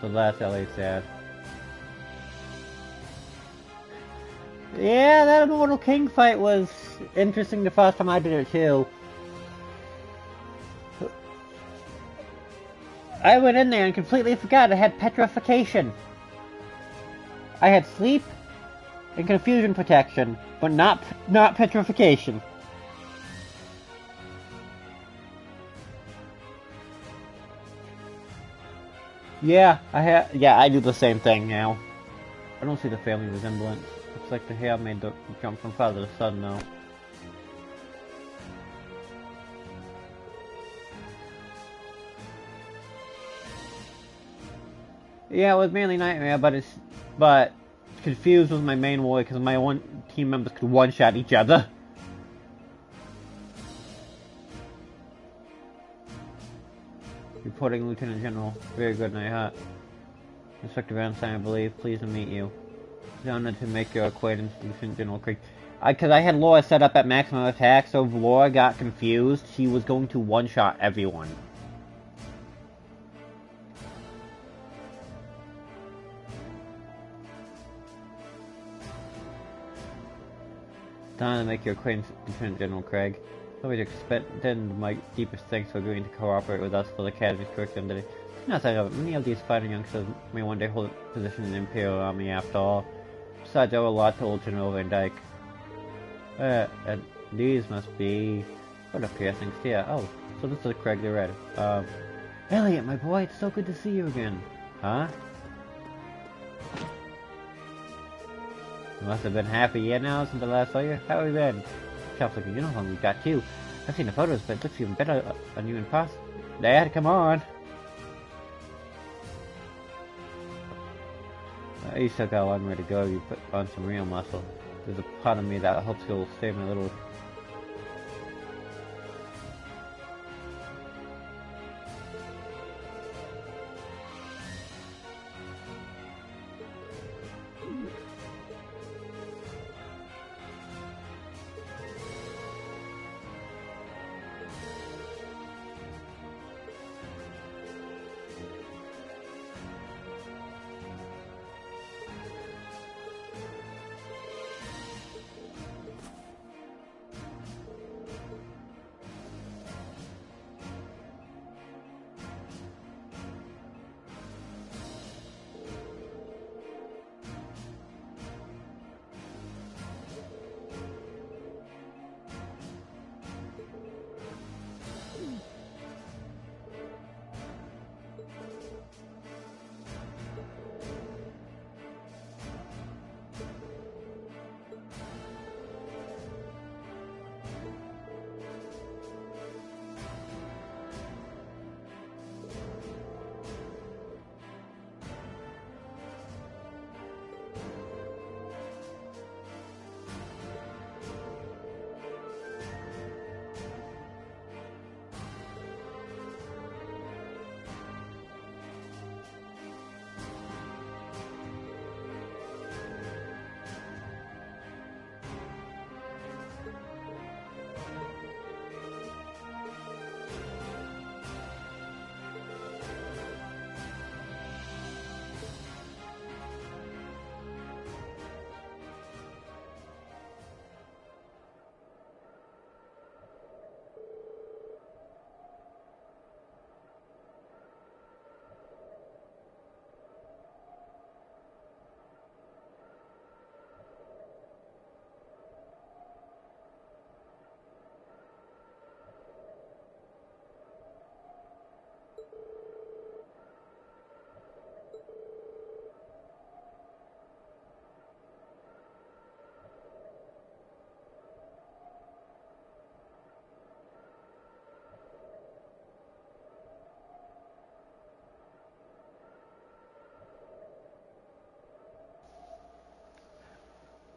So that's LA sad. Yeah, that Immortal King fight was interesting the first time I did it too. I went in there and completely forgot I had petrification. I had sleep and confusion protection, but not petrification. Yeah, I do the same thing now. I don't see the family resemblance. Looks like the hair made the jump from father to son now. Yeah, it was mainly Nightmare, but Confused was my main warrior because my team members could one-shot each other. Reporting Lieutenant General. Very good, Nightheart. Inspector Valentine, I believe. Pleased to meet you. It's honored to make your acquaintance, Lieutenant General Craig. Because I had Laura set up at maximum attack, so if Laura got confused, she was going to one-shot everyone. It's honored to make your acquaintance, Lieutenant General Craig. Always extend my deepest thanks for agreeing to cooperate with us for the Academy's curriculum today. Outside of it, many of these fighting youngsters may one day hold a position in the Imperial Army after all. Besides, I owe a lot to old General Van Dyke. And these must be... What a piercing stare. Oh, so this is Craig the Red. Elliot, my boy, it's so good to see you again. Huh? You must have been half a year now since I last saw you. How have you been? Sounds like a uniform we got too. I've seen the photos, but it looks even better on you in person. Dad, come on! You still got a long way to go. You put on some real muscle. There's a part of me that hopes you'll save my little...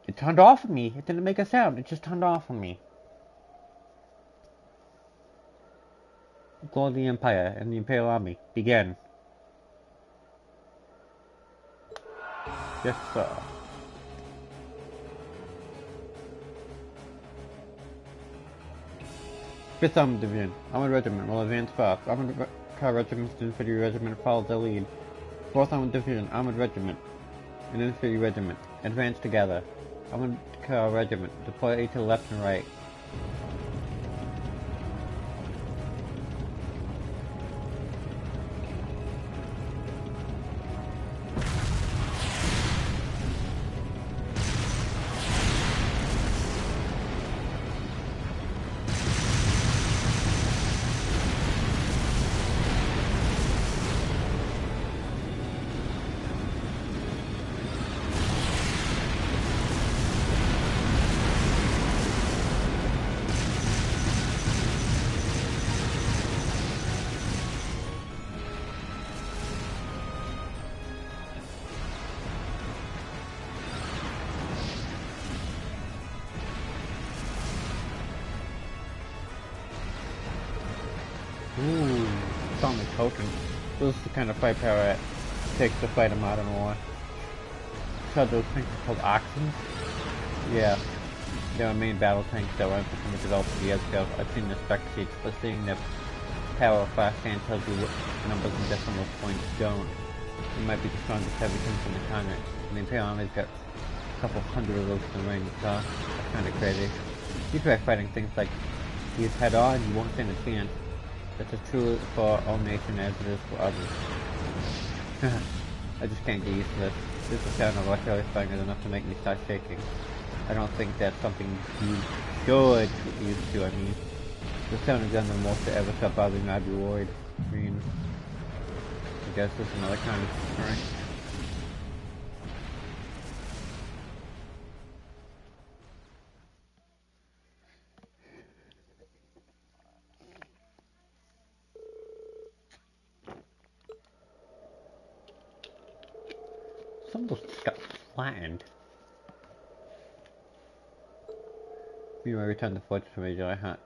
It turned off on me. It didn't make a sound. It just turned off on me. Glory of the Empire and the Imperial Army. Begin. Yes, sir. Fifth Armored Division. Armored Regiment will advance fast. Armored Car Regiment's Infantry Regiment follows their lead. 4th Armored Division, Armored Regiment, and Infantry Regiment. Advance together. Armored Car Regiment, deploy to the left and right. Ooh, Sonic Token. This is the kind of firepower it takes to fight a modern war. So those things are called Oxens? Yeah. They were main battle tanks that were developed years ago. I've seen the spec sheets, but seeing the power of fast hand tells you what numbers and decimal points don't. It might be the strongest heavy tanks in the continent. And the Imperial Army's got a couple hundred of those in the ring, so that's kinda crazy. You try fighting things like these head on, you won't stand a chance. That's as true for our own nation as it is for others. I just can't get used to this. This is sound of electrically fine is enough to make me start shaking. I don't think that's something you should get used to. I mean, the sound of gun the most to ever stop bothering me, I'd be worried. I mean, I guess this is another kind of strength. Some of those just got flattened. We will return to Fortress Major. I had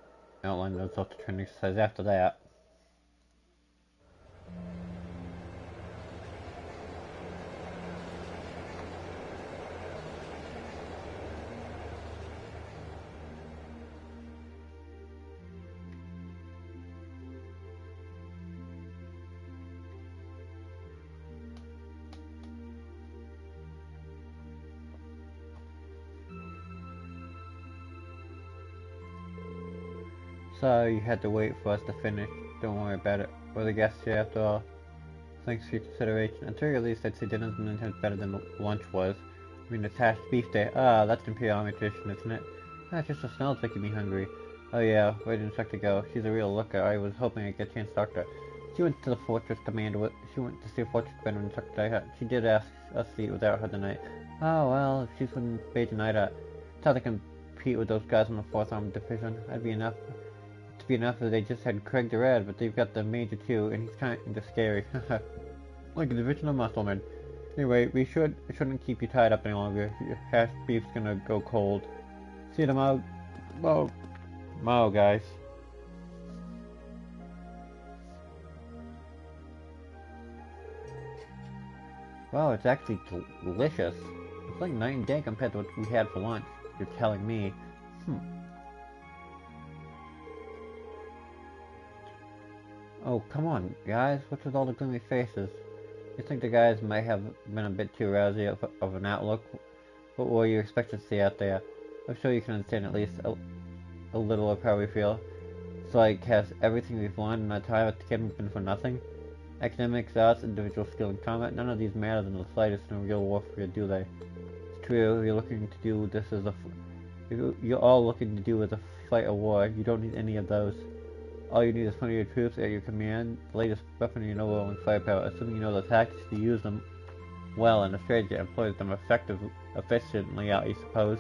outlined those of the training exercises after that. So you had to wait for us to finish. Don't worry about it. We're the guests here after all. Thanks for your consideration. Until your release, I'd say dinner's been better than lunch was. I mean, it's hash beef day. Ah, that's Imperial Army tradition, isn't it? That just the smell's making me hungry. Oh yeah, where did Instructor go? She's a real looker. I was hoping I'd get a chance to talk to her. She went to the Fortress Commander. She went to see a Fortress Commander with Instructor. She did ask us to eat without her tonight. Oh well, if she's with Major Nighthart. It's how they compete with those guys in the 4th Armored Division. That'd be enough. To be enough that they just had Craig the Red, but they've got the Major too, and he's kinda scary. Like a division of musclemen. Anyway, we shouldn't keep you tied up any longer. Your hash beef's gonna go cold. See you tomorrow. Tomorrow, guys. Wow, it's actually delicious. It's like night and day compared to what we had for lunch. You're telling me. Oh, come on, guys. What's with all the gloomy faces? You think the guys might have been a bit too rosy of an outlook? What were you expected to see out there? I'm sure you can understand at least a little of how we feel. It's like, has everything we've learned in our time at the academy been for nothing? Academics, arts, individual skill in combat, none of these matter in the slightest in real warfare, do they? It's true, you're looking to do this as you're all looking to do as a fight a war. You don't need any of those. All you need is plenty of troops at your command, the latest weapon in your overwhelming firepower, assuming you know the tactics to use them well and a strategy employs them efficiently, I suppose.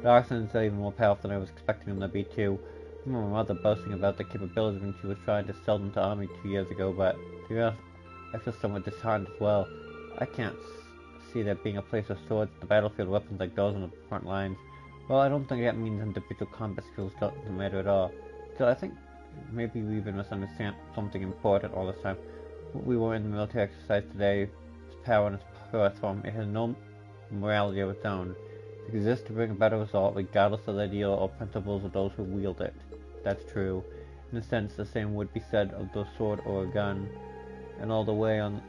The Arson's are even more powerful than I was expecting them to be too. I remember my mother boasting about their capabilities when she was trying to sell them to Army 2 years ago, but to be honest, I feel somewhat disheartened as well. I can't see there being a place of swords at the battlefield weapons like those on the front lines. Well, I don't think that means individual combat skills don't matter at all. So I think maybe we even misunderstand something important all this time. We were in the military exercise today. Its power and its purest form, it has no morality of its own. It exists to bring about a result regardless of the ideal or principles of those who wield it. That's true. In a sense, the same would be said of the sword or a gun. And all the way on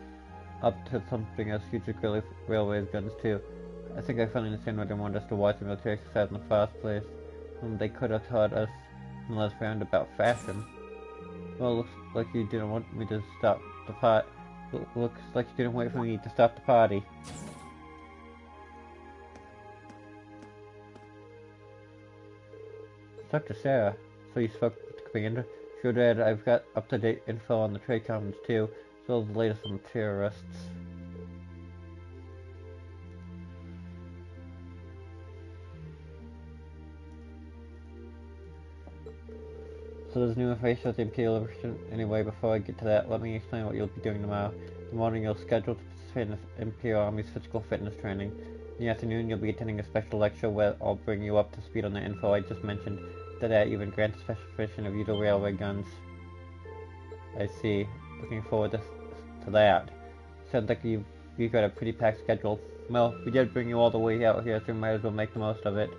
up to something as huge as railways guns too. I think I finally understand why they wanted us to watch the military exercise in the first place. They could have taught us in less roundabout fashion. Well, looks like you didn't want me to stop the pot. Looks like you didn't wait for me to stop the party. Dr. Sarah, so you spoke with the commander? Sure did. I've got up-to-date info on the trade commons too, as well as the latest on the terrorists. So there's new information about the Imperial Liberation. Anyway, before I get to that, let me explain what you'll be doing tomorrow. In the morning, you'll schedule to participate in the Imperial Army's physical fitness training. In the afternoon, you'll be attending a special lecture where I'll bring you up to speed on the info I just mentioned. After that, you've been granted special permission of use of railway guns. I see. Looking forward to that. Sounds like you've got a pretty packed schedule. Well, we did bring you all the way out here, so we might as well make the most of it.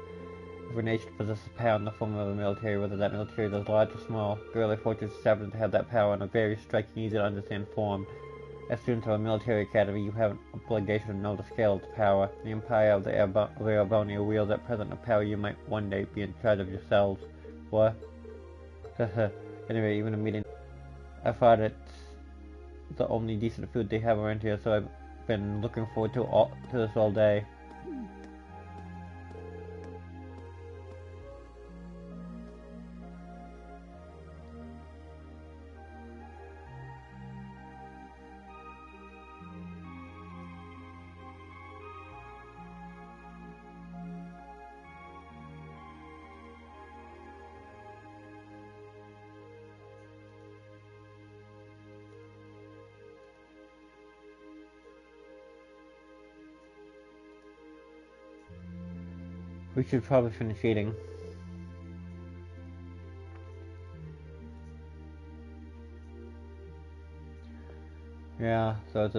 Every nation possesses power in the form of a military, whether that military is large or small. The early fortress is evident to have that power in a very striking, easy-to-understand form. As students of a military academy, you have an obligation to know the scale of the power. The Empire of the Erebonia wields at present a power you might one day be in charge of yourselves. What? Anyway, even a meeting. I thought it's the only decent food they have around here, so I've been looking forward to this all day. We should probably finish eating. Yeah, so it's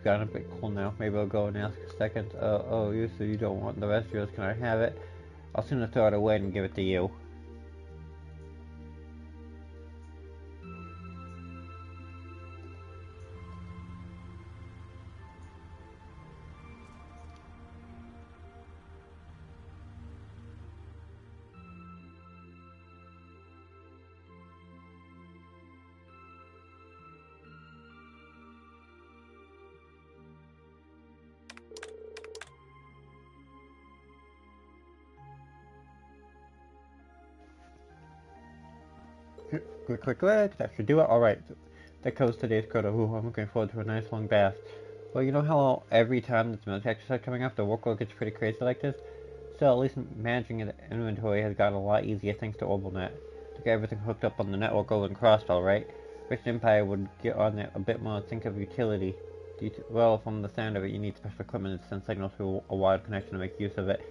gotten a bit cool now. Maybe I'll go and ask a second. Oh, you said you don't want the rest of yours. Can I have it? I'll sooner throw it away and give it to you. Quick, that should do it. Alright, that covers today's quota. Ooh, I'm looking forward to a nice long bath. Well, you know how every time there's military exercise coming up, the workload gets pretty crazy like this? Still, at least managing the inventory has gotten a lot easier thanks to OrbitalNet. To get everything hooked up on the network Golden Crossbell, right? Rich Empire would get on it a bit more, think of utility. Well, from the sound of it, you need special equipment to send signals through a wired connection to make use of it.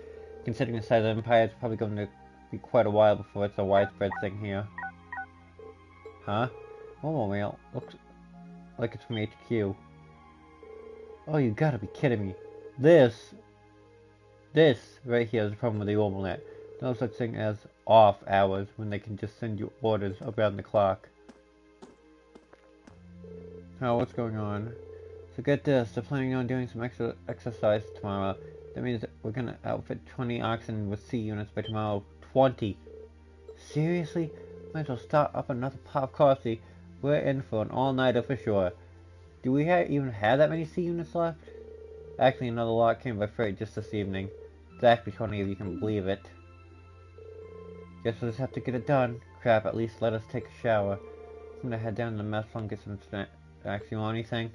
Considering the size of the Empire, it's probably going to be quite a while before it's a widespread thing here. Huh? Oh, well, looks like it's from HQ. Oh, you gotta be kidding me. This right here is the problem with the OrbitalNet. No such thing as off hours when they can just send you orders around the clock. Oh, what's going on? So get this, they're planning on doing some extra exercise tomorrow. That means that we're gonna outfit 20 oxen with C units by tomorrow. 20! Seriously? Might as well start up another pot of coffee. We're in for an all-nighter for sure. Do we even have that many C units left? Actually, another lot came by freight just this evening. Exactly 20 if you can believe it. Guess we'll just have to get it done. Crap, at least let us take a shower. I'm gonna head down to the mess hall and get some snacks. You want anything?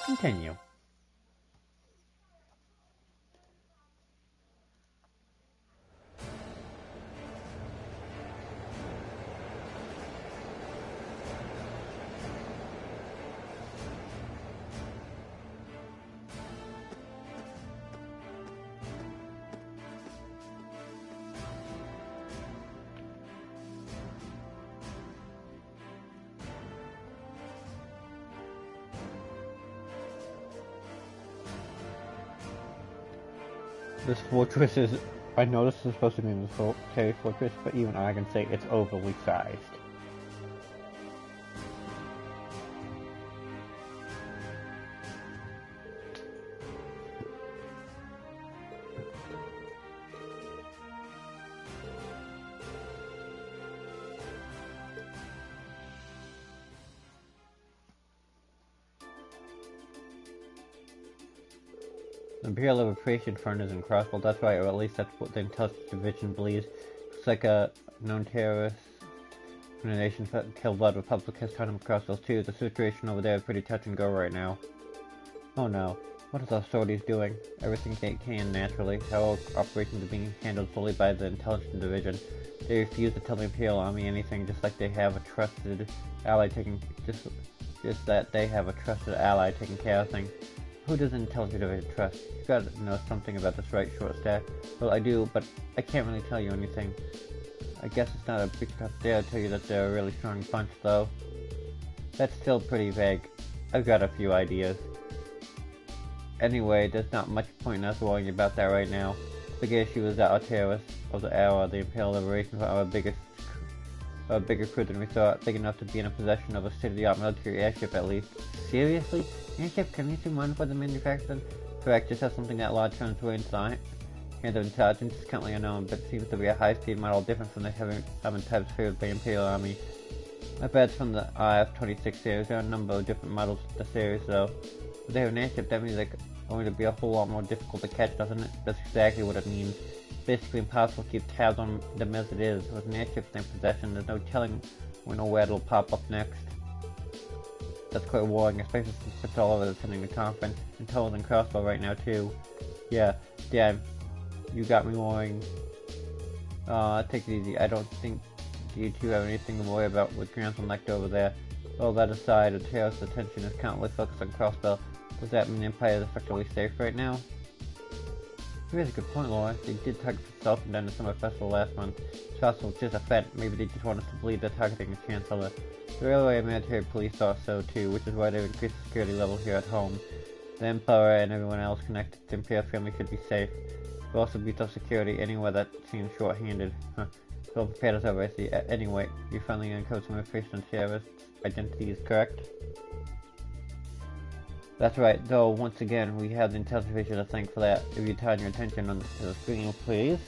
Continue. This fortress is... I know this is supposed to be a military fortress, but even I can say it's overly sized. The Imperial Liberation Front is in Crossville, that's right, or at least that's what the Intelligence Division believes. Looks like a known terrorist organization killed Blood Republic has turned him Crossville too. The situation over there is pretty touch and go right now. Oh no, what are the authorities doing? Everything they can, naturally. How operations are being handled fully by the Intelligence Division. They refuse to tell the Imperial Army anything, just like they have a trusted ally taking... Just that they have a trusted ally taking care of things. Who does the Intelligence Division trust? You gotta know something about this, right, Short Stack? Well, I do, but I can't really tell you anything. I guess it's not a big enough dare to tell you that they're a really strong bunch, though. That's still pretty vague. I've got a few ideas. Anyway, there's not much point in us worrying about that right now. The big issue is that our terrorists of the hour, the Imperial Liberation Front, are a bigger crew than we thought, big enough to be in a possession of a state-of-the-art military airship at least. Seriously? Airship can you see one for the manufacturer? Correct, just have something that large turns away into the hands of intelligence is currently unknown, but seems to be a high-speed model different from the heavy types favored by the Imperial Army. I bet it's from the RF-26 series. There are a number of different models of the series, though. If they have an airship, that means they're going to be a whole lot more difficult to catch, doesn't it? That's exactly what it means. It's basically impossible to keep tabs on them as it is. With an airship in their possession, there's no telling when or where it'll pop up next. That's quite worrying, especially since Patroller is attending the conference. And Toll's in Crossbow right now, too. Yeah, damn. You got me worrying. Take it easy. I don't think you two have anything to worry about with Grandson left over there. All that aside, the terrorist attention is currently focused on Crossbow. Does that mean the Empire is effectively safe right now? Here's a good point, Laura. They did target the Sultan during the summer festival last month. It's also just a fed. Maybe they just want us to believe they're targeting the Chancellor. The railway and military police thought so too, which is why they've increased the security level here at home. The Emperor and everyone else connected to the Imperial family should be safe. We'll also beat up security anywhere that seems short-handed. So prepared as ever, I see. Anyway, you finally uncovered some information on terrorists' identities, correct? That's right, though once again, we have the Intelligence Division to thank for that. If you turn your attention to the screen, please.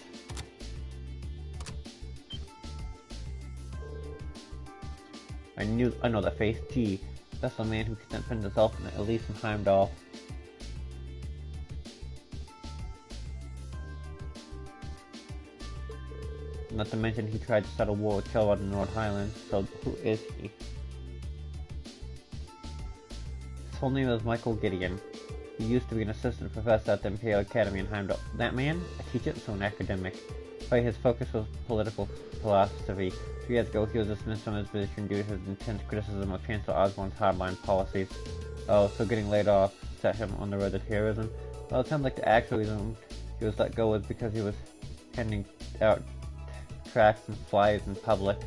I know that face. Gee, that's the man who can defend himself in at least in Heimdall. Not to mention he tried to start a war with Kelva in the North Highlands, so who is he? His full name is Michael Gideon. He used to be an assistant professor at the Imperial Academy in Heimdall. That man? A teacher? So an academic. But his focus was political philosophy. 3 years ago, he was dismissed from his position due to his intense criticism of Chancellor Osborne's hardline policies. Oh, so getting laid off set him on the road to terrorism? Well, it sounds like the actual reason he was let go was because he was handing out tracts and flyers in public.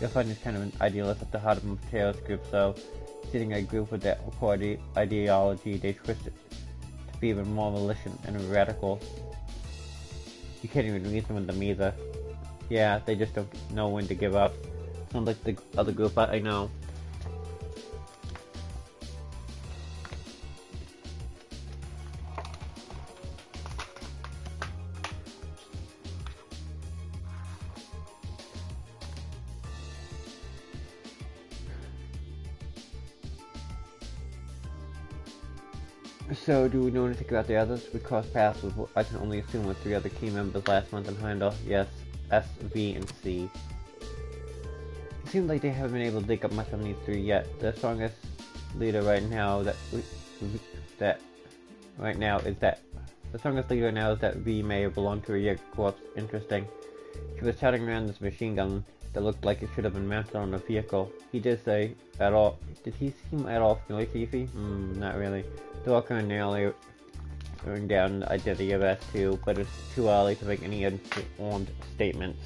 You'll find he's kind of an idealist at the heart of a terrorist group, so sitting a group with that core ideology, they twist it to be even more malicious and radical. You can't even reason with them either. Yeah, they just don't know when to give up. Sounds like the other group I know. So, do we know anything about the others? We crossed paths with what I can only assume with 3 other key members last month in Heimdall. Yes, S, V, and C. It seems like they haven't been able to dig up much on these 3 yet. The strongest leader right now is that V may have belonged to a Jaeger corps. Interesting. She was touting around this machine gun that looked like it should have been mounted on a vehicle. He did say at all. Did he seem at all familiar to you? Not really. They're all kind of narrowly going down the identity of S2, but it's too early to make any informed statements.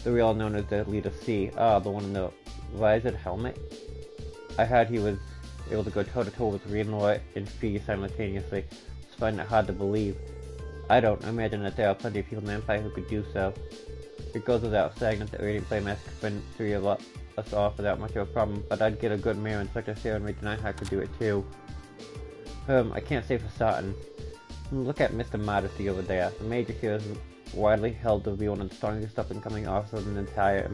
The real known as the leader C. Ah, the one in the visored helmet. I heard he was able to go toe-to-toe with Rienlor and Fee simultaneously. I find it hard to believe. I don't imagine that there are plenty of people in the Empire who could do so. It goes without saying that the Radiant Playmaster could fend 3 of us off without much of a problem, but I'd get a good mirror and Inspector Sarah and Major Nighthawk could do it too. I can't say for certain. Look at Mr. Modesty over there. The Major here is widely held to be one of the strongest up-and-coming officers in the entire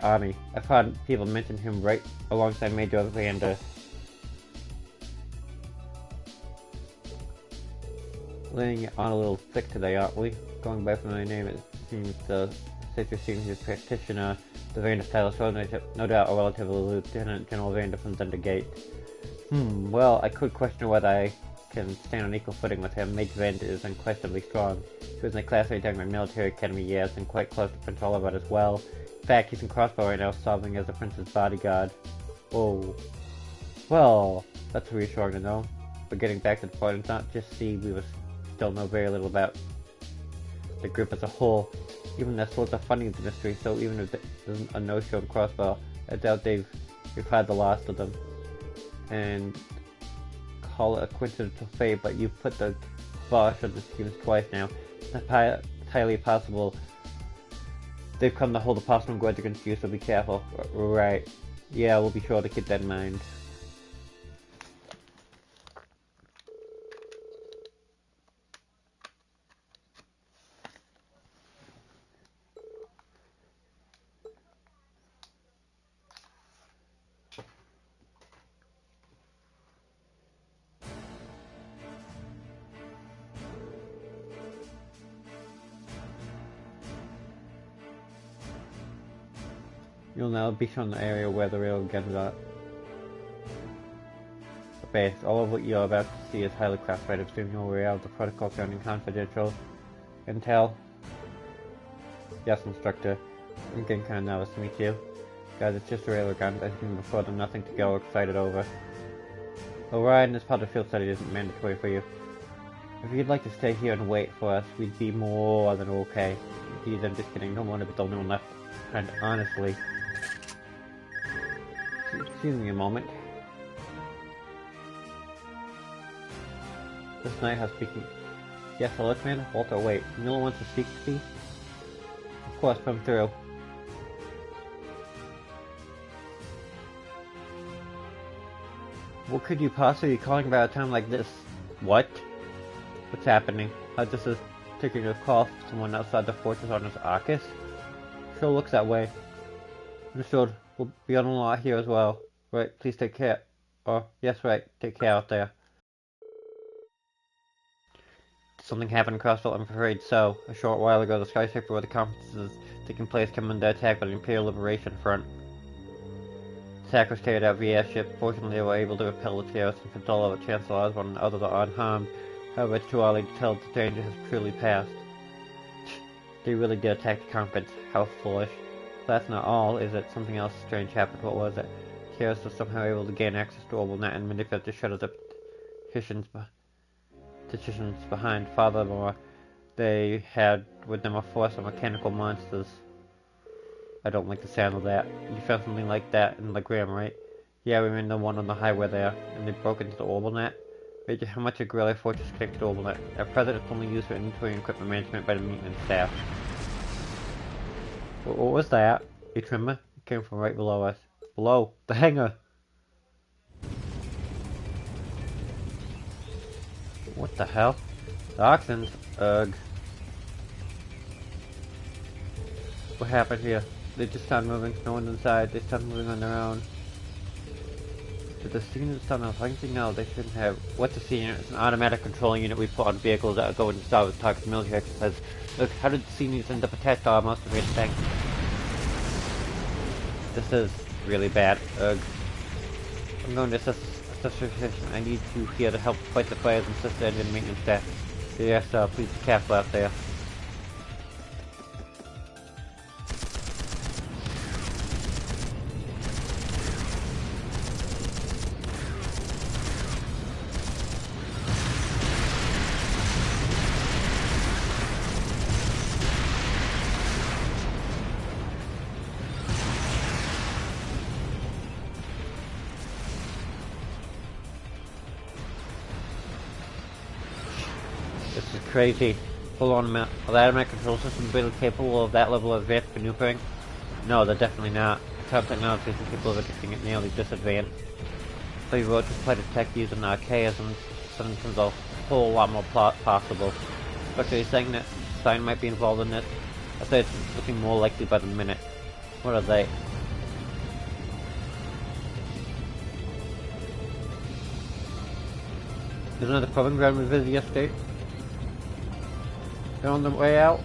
army. I've heard people mention him right alongside Major Vander. Laying it on a little thick today, aren't we? Going by from my name, it seems the Citrus Senior Practitioner, the Vander title, so no doubt a relative of Lieutenant General Vander from Thunder Gate. Well, I could question whether I can stand on equal footing with him. Major Vander is unquestionably strong. He was in the class during my military academy years and quite close to Prince Oliver as well. In fact, he's in Crossbow right now, serving as the Prince's bodyguard. Oh. Well, that's reassuring to know. But getting back to the point, it's not just we still know very little about the group as a whole. Even their source of funding is a mystery, so even if there's a no-show in Crossbow, I doubt we've had the last of them. And call it a coincidental fate, but you've put the bosh on the schemes twice now. It's highly possible they've come to hold a personal grudge against you, so be careful. Right. Yeah, we'll be sure to keep that in mind. You'll now be shown the area where the rail guns are. Base. All of what you're about to see is highly classified. Assume you're aware of the protocol surrounding confidential intel. Yes, Instructor. I'm getting kind of nervous to meet you. Guys, it's just a railgun. As you before, there's nothing to go excited over. Orion, this part of the field study isn't mandatory for you. If you'd like to stay here and wait for us, we'd be more than okay. Geez, I'm just kidding. Don't want to be the only one left. And honestly... Excuse me a moment. This Nighthawk speaking. Yes, hello, Commander? Walter, wait. Miller wants to speak to me? Of course, come through. What could you possibly be calling about a time like this? What? What's happening? This is taking a call from someone outside the fortress on his Arcus? Sure looks that way. Understood. We'll be on a lot here as well. Right, please take care. Oh, yes, right. Take care out there. Something happened in Crossville, I'm afraid so. A short while ago, the skyscraper where the conference is taking place came under attack by the Imperial Liberation Front. The attack was carried out via airship. Fortunately, they were able to repel the terrorists and Prince Oliver, Chancellor Osborne, and others are unharmed. However, it's too early to tell if the danger has truly passed. They really did attack the conference. How foolish. But that's not all, is it? Something else strange happened. What was it? Terrorists were somehow able to gain access to OrbitNet and manipulate the shadows of petitions behind. Furthermore, they had with them a force of mechanical monsters. I don't like the sound of that. You found something like that in Legram, right? Yeah, we mean the one on the highway there, and they broke into the OrbitNet. Major, how much a Guerrilla Fortress connected to OrbitNet? At present, it's only used for inventory and equipment management by the maintenance staff. What was that? A tremor? It came from right below us. Below. The hangar! What the hell? The oxens? Ugh. What happened here? They just started moving. No one's inside. They started moving on their own. Did the senior start malfunctioning? No, they shouldn't have. What's a senior? It's an automatic control unit we put on vehicles that go into start with target military exercise. Look, how did the seniors end up attached to our most of thing? This is really bad. Ugh. I'm going to assess the situation. I need you here to help fight the fires and assist the engine maintenance staff. Yes, please be careful out there. This is crazy. Full on that automatic control system really capable of that level of advanced maneuvering? No, they're definitely not. Some technology isn't capable of anything nearly this advanced. So you wrote to play the tech using archaisms, something becomes a whole lot more possible. Especially saying that Stein might be involved in this. I say it's looking more likely by the minute. What are they? Isn't it the proving ground we visited yesterday? They're on the way out?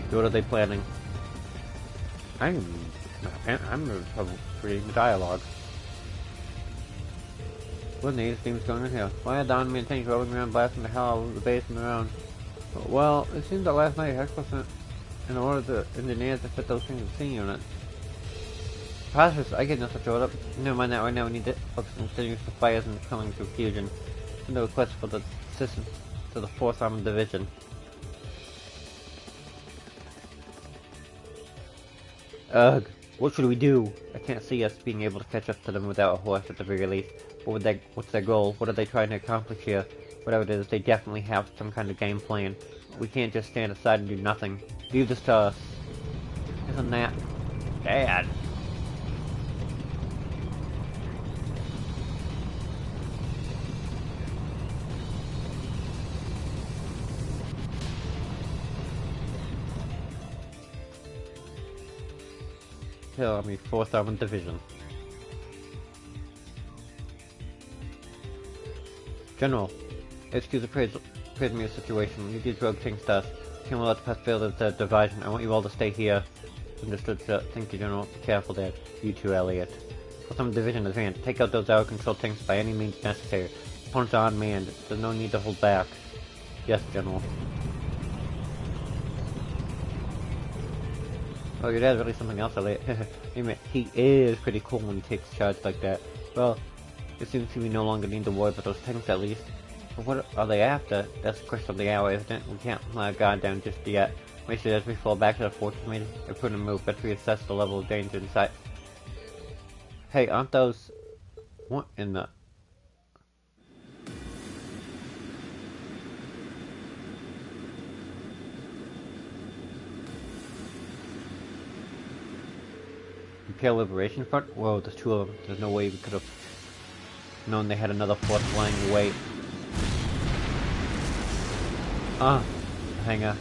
What are they planning? I'm in trouble reading the dialogue. What are these things going on here? Why are Don maintaining roving around blasting the hell out of the base and around? Well, it seems that last night Hex wasn't in order to engineer to fit those things in C units. Preposterous, I get no such order. Never mind that, right now we need to focus on extinguishing the fires and coming to fusion. Send a request for the assistance to the 4th Armored Division. Ugh, what should we do? I can't see us being able to catch up to them without a horse at the very least. What's their goal? What are they trying to accomplish here? Whatever it is, they definitely have some kind of game plan. We can't just stand aside and do nothing. Leave this to us. Isn't that bad? Hill Army 4th Armored Division. General, excuse the praise me of the situation. You did rogue things to us. Can't let the pass fail the division. I want you all to stay here. Understood, sir. Thank you, General. Be careful there. You too, Elliot. 4th Armored Division advance. Take out those out-of-control tanks by any means necessary. Opponents are unmanned. There's no need to hold back. Yes, General. Oh, your dad's really something else, Elliot. He is pretty cool when he takes charge like that. Well, it seems to me we no longer need to worry about those tanks at least. But what are they after? That's the question of the hour, isn't it? We can't let our guard down just yet. Make sure as we fall back to the fortress meeting, if we're to move, better reassess the level of danger inside. Hey, aren't those... What in the... Imperial Liberation Front? Whoa, there's 2 of them. There's no way we could have known they had another force flying away. Hangar.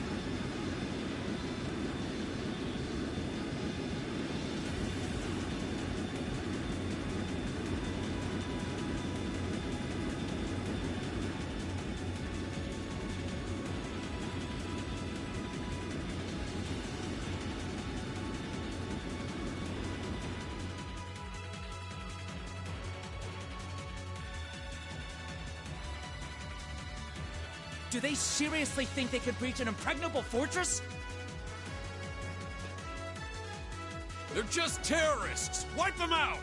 Do they seriously think they could breach an impregnable fortress? They're just terrorists! Wipe them out!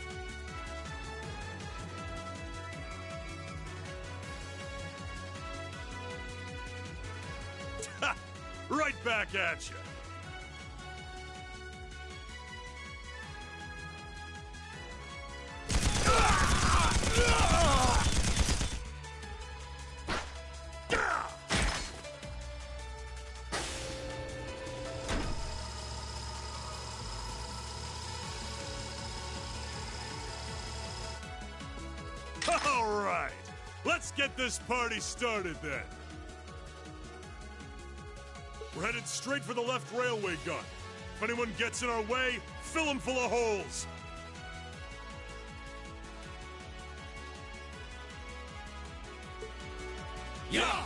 Ha! Right back at you! Alright, let's get this party started then. We're headed straight for the left railway gun. If anyone gets in our way, fill them full of holes. Yeah!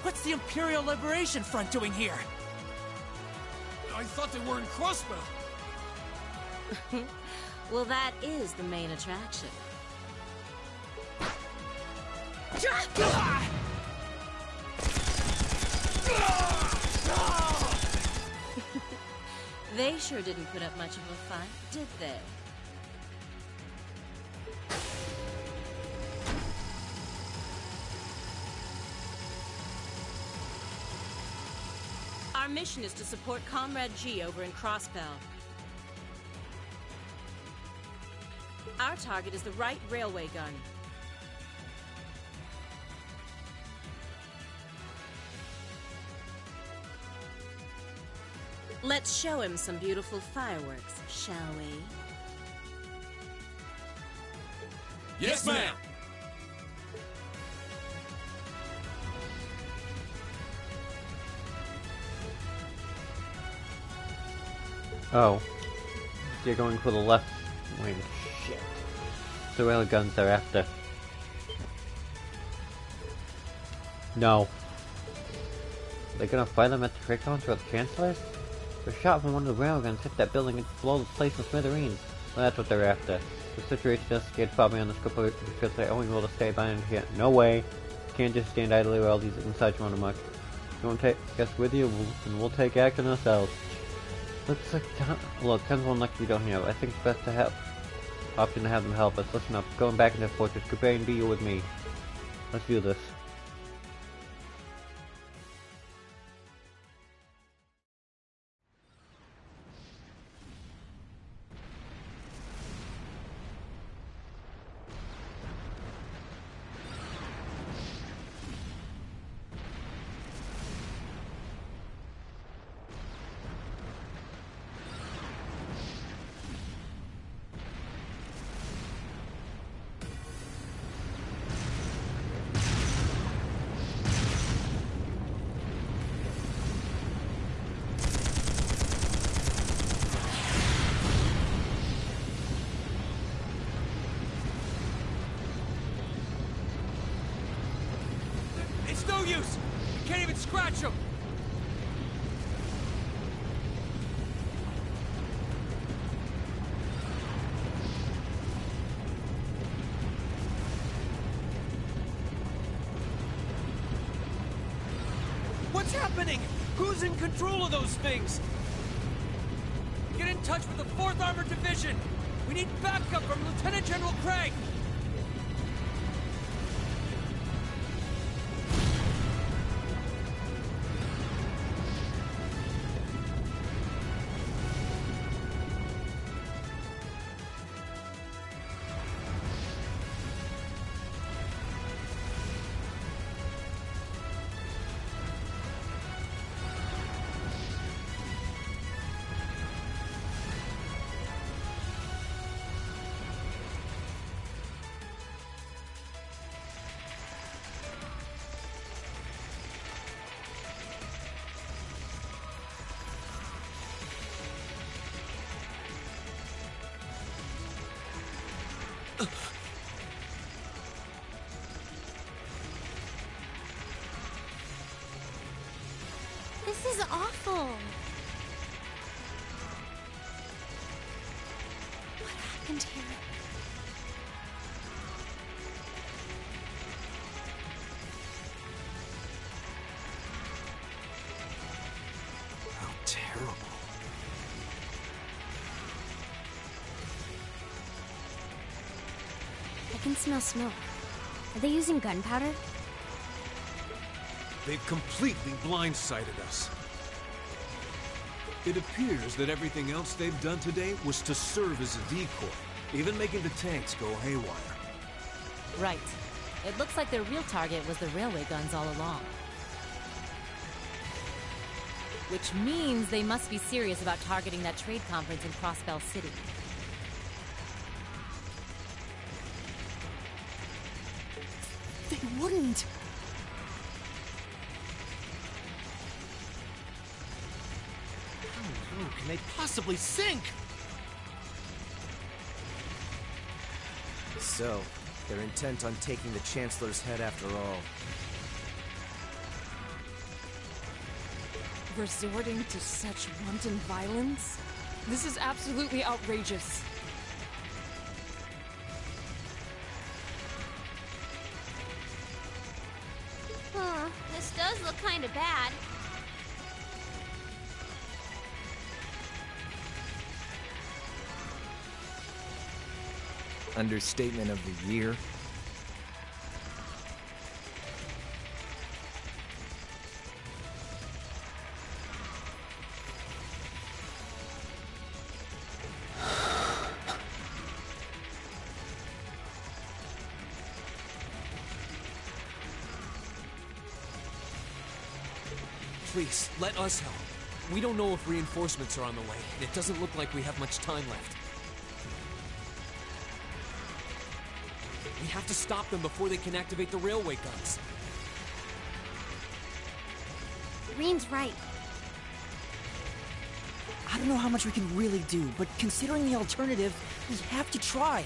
What's the Imperial Liberation Front doing here? I thought they were in Crossbell. Well, that is the main attraction. They sure didn't put up much of a fight, did they? Our mission is to support Comrade G over in Crossbell. Our target is the right railway gun. Let's show him some beautiful fireworks, shall we? Yes, ma'am! Oh. You're going for the left wing. Shit. The rail guns are after. No. They're gonna fire them at the Tricons or the Chancellors? The shot from one of the railguns hit that building and blow the place in smithereens. Well, that's what they're after. The situation just scared far beyond the scope of it because they only will to stay by and here. No way. Can't just stand idly while these insides run amok. You won't take us with you, and we'll take action ourselves. Looks like Ken's one luck we don't have. I think it's best to have option to have them help us. Listen up. Going back into the fortress. Prepare and deal with me. Let's do this. It's no use! You can't even scratch him! What's happening? Who's in control of those things? Get in touch with the 4th Armored Division! We need backup from Lieutenant General Craig! This is awful. What happened here? How terrible. I can smell smoke. Are they using gunpowder? They've completely blindsided us. It appears that everything else they've done today was to serve as a decoy, even making the tanks go haywire. Right. It looks like their real target was the railway guns all along. Which means they must be serious about targeting that trade conference in Crossbell City. They wouldn't. How low can they possibly sink? So, they're intent on taking the Chancellor's head after all. Resorting to such wanton violence? This is absolutely outrageous. This does look kind of bad. Understatement of the year. please, let us help. We don't know if reinforcements are on the way, and it doesn't look like we have much time left. We have to stop them before they can activate the railway guns. Reen's right. I don't know how much we can really do, but considering the alternative, we have to try.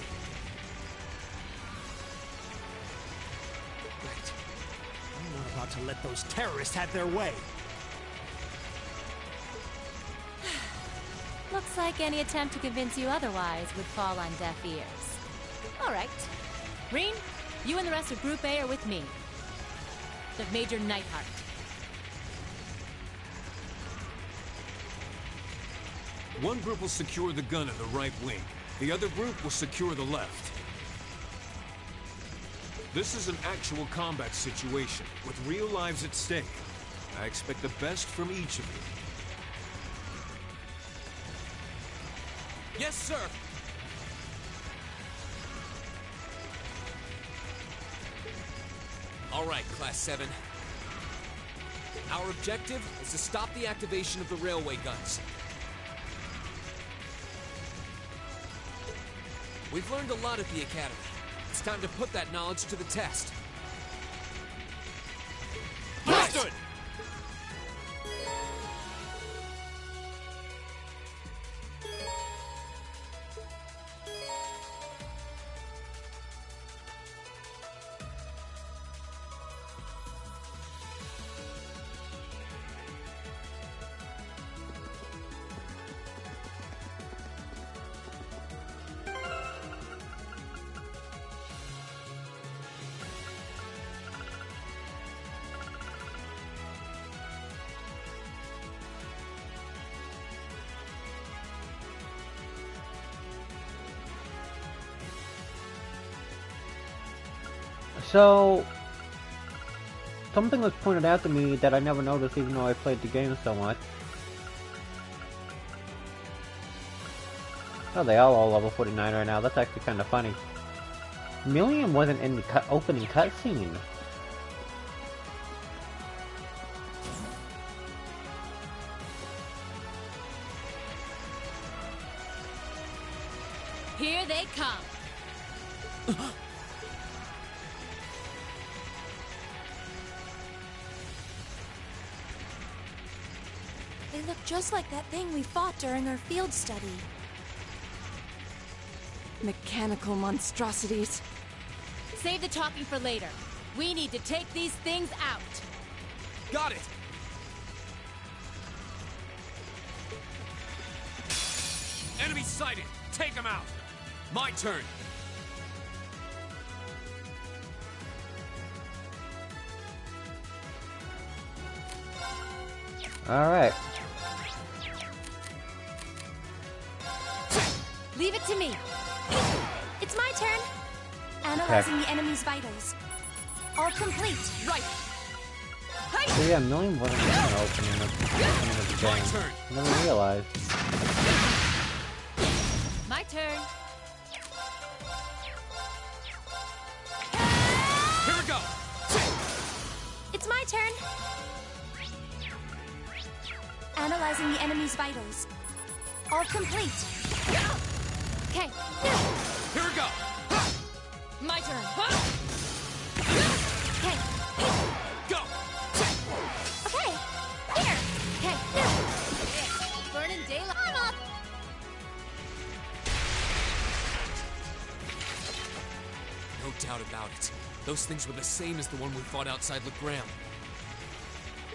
Right. I'm not about to let those terrorists have their way. Looks like any attempt to convince you otherwise would fall on deaf ears. All right. Reen, you and the rest of Group A are with me. The Major Neidhart. One group will secure the gun in the right wing. The other group will secure the left. This is an actual combat situation, with real lives at stake. I expect the best from each of you. Yes, sir! All right, Class 7. Our objective is to stop the activation of the railway guns. We've learned a lot at the Academy. It's time to put that knowledge to the test. Understood! So, something was pointed out to me that I never noticed even though I played the game so much. Oh, they all level 49 right now. That's actually kind of funny. Millium wasn't in the opening cutscene. Here they come. They look just like that thing we fought during our field study. Mechanical monstrosities. Save the talking for later. We need to take these things out. Got it! Enemy sighted! Take them out! My turn! Alright. Leave it to me. It's my turn. Analyzing the enemy's vitals. All complete. Right. So yeah, Million wasn't in the opening of the game. Never realized. My turn. Here we go! It's my turn. Analyzing the enemy's vitals. All complete. Okay. Here we go! My turn. Okay. Go! Okay. Here. Okay. Burning daylight. I'm up. No doubt about it. Those things were the same as the one we fought outside Legram.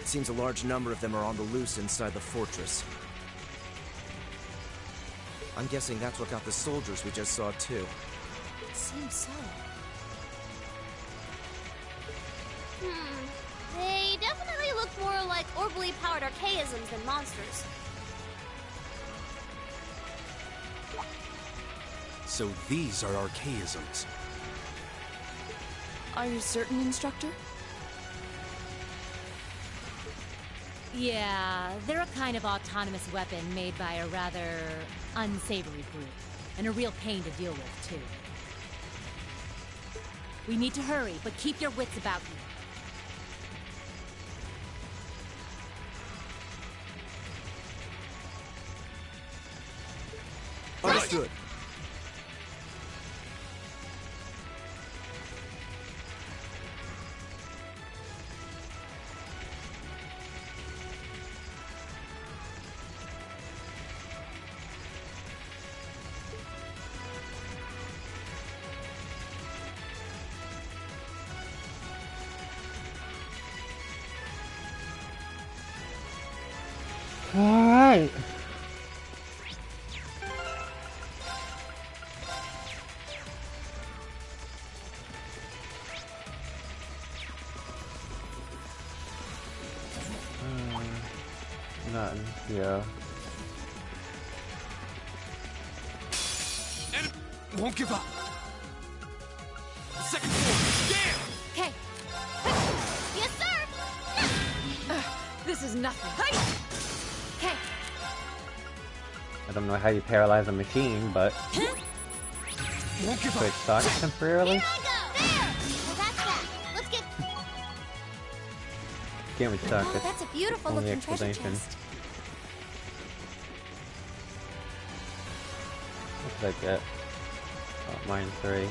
It seems a large number of them are on the loose inside the fortress. I'm guessing that's what got the soldiers we just saw too. Seems so. They definitely look more like orbally powered archaisms than monsters. So these are archaisms. Are you certain, Instructor? Yeah, they're a kind of autonomous weapon made by a rather unsavory group. And a real pain to deal with, too. We need to hurry, but keep your wits about you. Understood. Alright. Nothing. Yeah. And won't give up. Second floor. Damn! Okay. Yes, sir! This is nothing. Okay. I don't know how you paralyze a machine, but Won't give so up. it sucks temporarily. Here I go! There! Well, that's that. Let's get... Can't be stuck. Oh, It's that's a beautiful only looking treasure explanation. chest. What did I get? Oh, mine 3.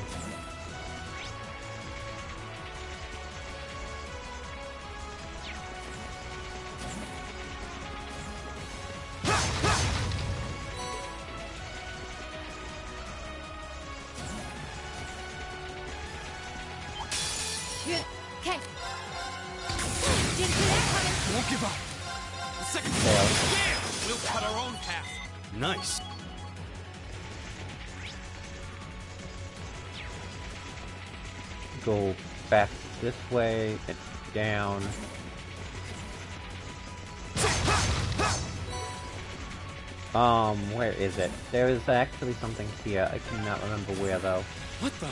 Okay. Didn't see that coming. Won't give up. Second Fail. floor. Damn! We'll cut our own path. Nice. Go back this way and down. Where is it? There is actually something here. I cannot remember where though. What the?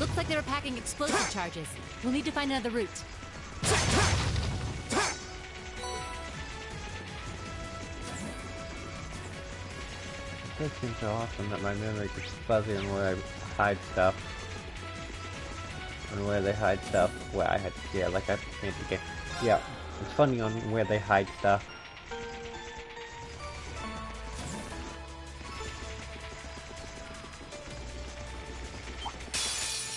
Looks like they were packing explosive charges. We'll need to find another route. It does seem so awesome that my memory gets fuzzy on where I hide stuff. On where they hide stuff. Where I had, yeah, like I can't get. Yeah, it's funny on where they hide stuff.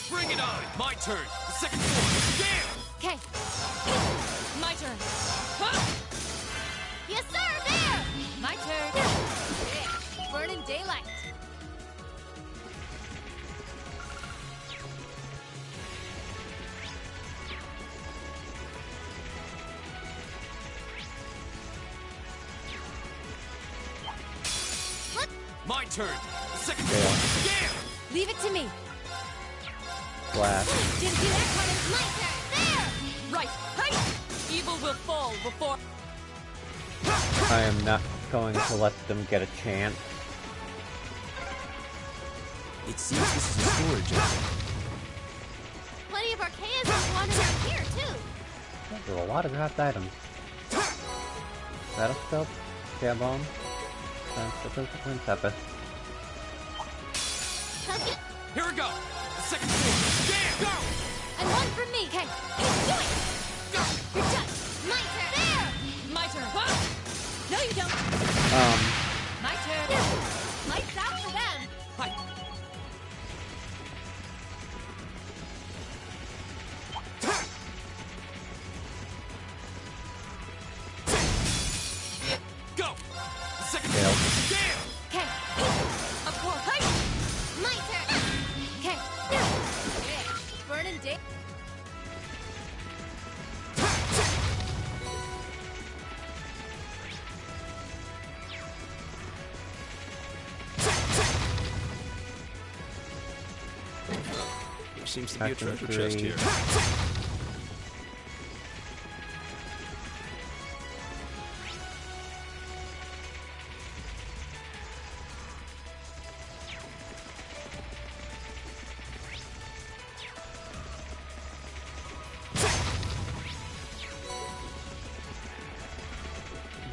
Bring it on. My turn. The second floor. Damn! Okay. My turn. Yes, sir! There! My turn. Yeah. Burning daylight. My turn. The second Yeah. floor. Damn! Leave it to me. Flash. Didn't see that coming. My turn! There! Right. Hey! Evil will fall before... I am not going to let them get a chance. It seems this is a storage area. Plenty of Archaisms wandering around here, too. There are a lot of craft items. Battlescope, care bomb, Wind Tempest. Here we go. The second floor. Damn! Go! And one from me. Okay. Do it. Go! You're done. My turn! There! My turn. No, you don't. My turn. Lights out for them! Hi. Go! The second Fail. floor. Damn! Okay. Of course. Hey. My turn! Okay. Yeah. Burning day. There seems to be a Back to treasure chest 3. here.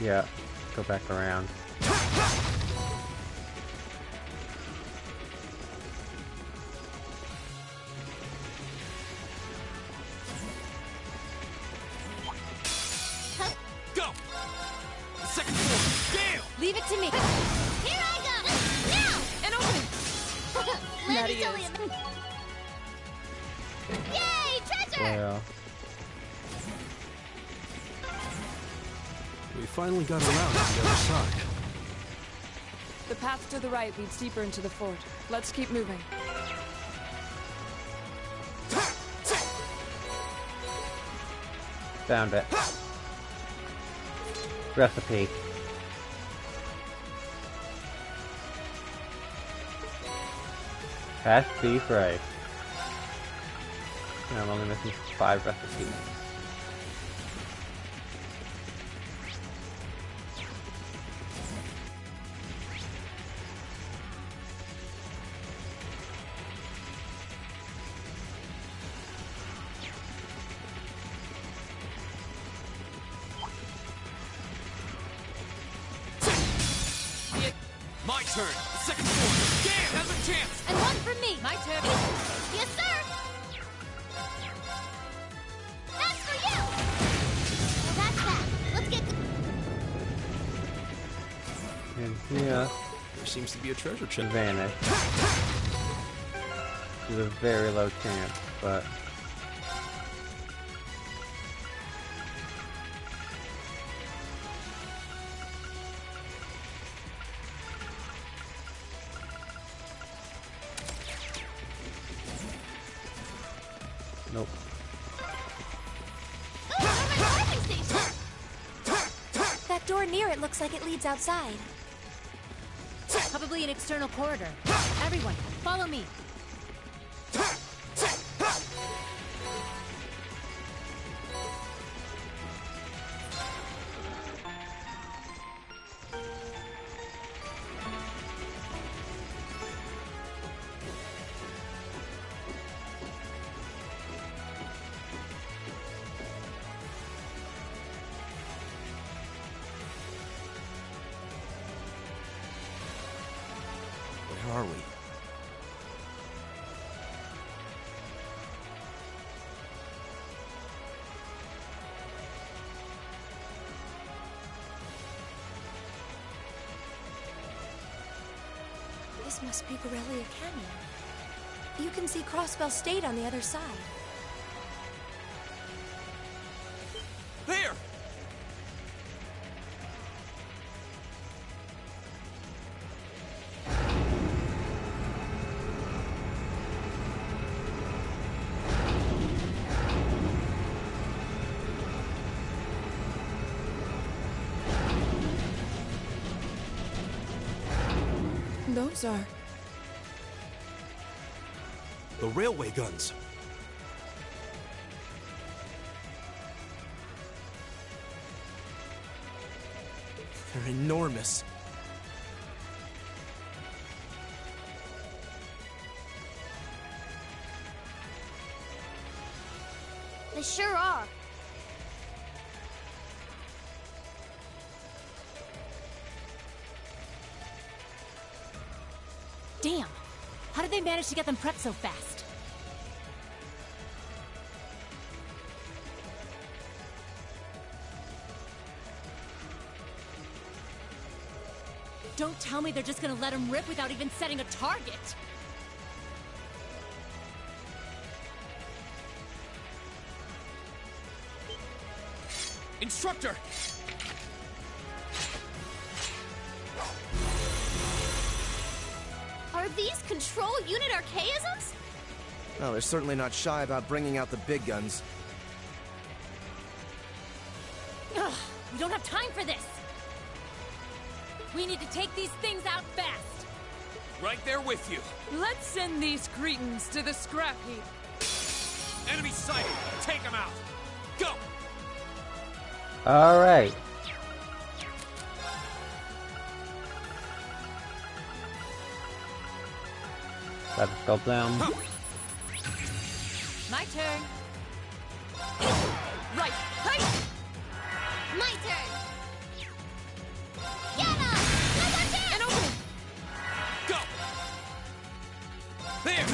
Yeah, go back around. Go! The second floor. Damn! Leave it to me. Here I go! silly. Yay, treasure! Yeah. We finally got around to the other side. The path to the right leads deeper into the fort. Let's keep moving. Found it. Recipe. Fast beef rice. And I'm only missing 5 recipes. My turn. The second floor. Damn, has a chance. And one for me. My turn. Yes, sir! That's for you! Well, that's that. Let's get... And here, There seems to be a treasure chest. vanish. There's a very low chance, but... Nope. Ooh, I'm at the station! That door near it looks like it leads outside. Probably an external corridor. Everyone, follow me. Where are we? This must be Corellia Canyon. You can see Crossbell State on the other side. There! Those are... The railway guns. They're enormous. They sure are. Damn! How did they manage to get them prepped so fast? Don't tell me they're just gonna let them rip without even setting a target! Instructor! Are these control unit archaisms? No, they're certainly not shy about bringing out the big guns. Ugh, we don't have time for this! We need to take these things out fast! Right there with you. Let's send these cretins to the scrap heap. Enemy sighted. Take them out. Go! Alright. Let's go down. My turn. Right! Hey! My turn! Yana! Another chance! An opening! Go! There!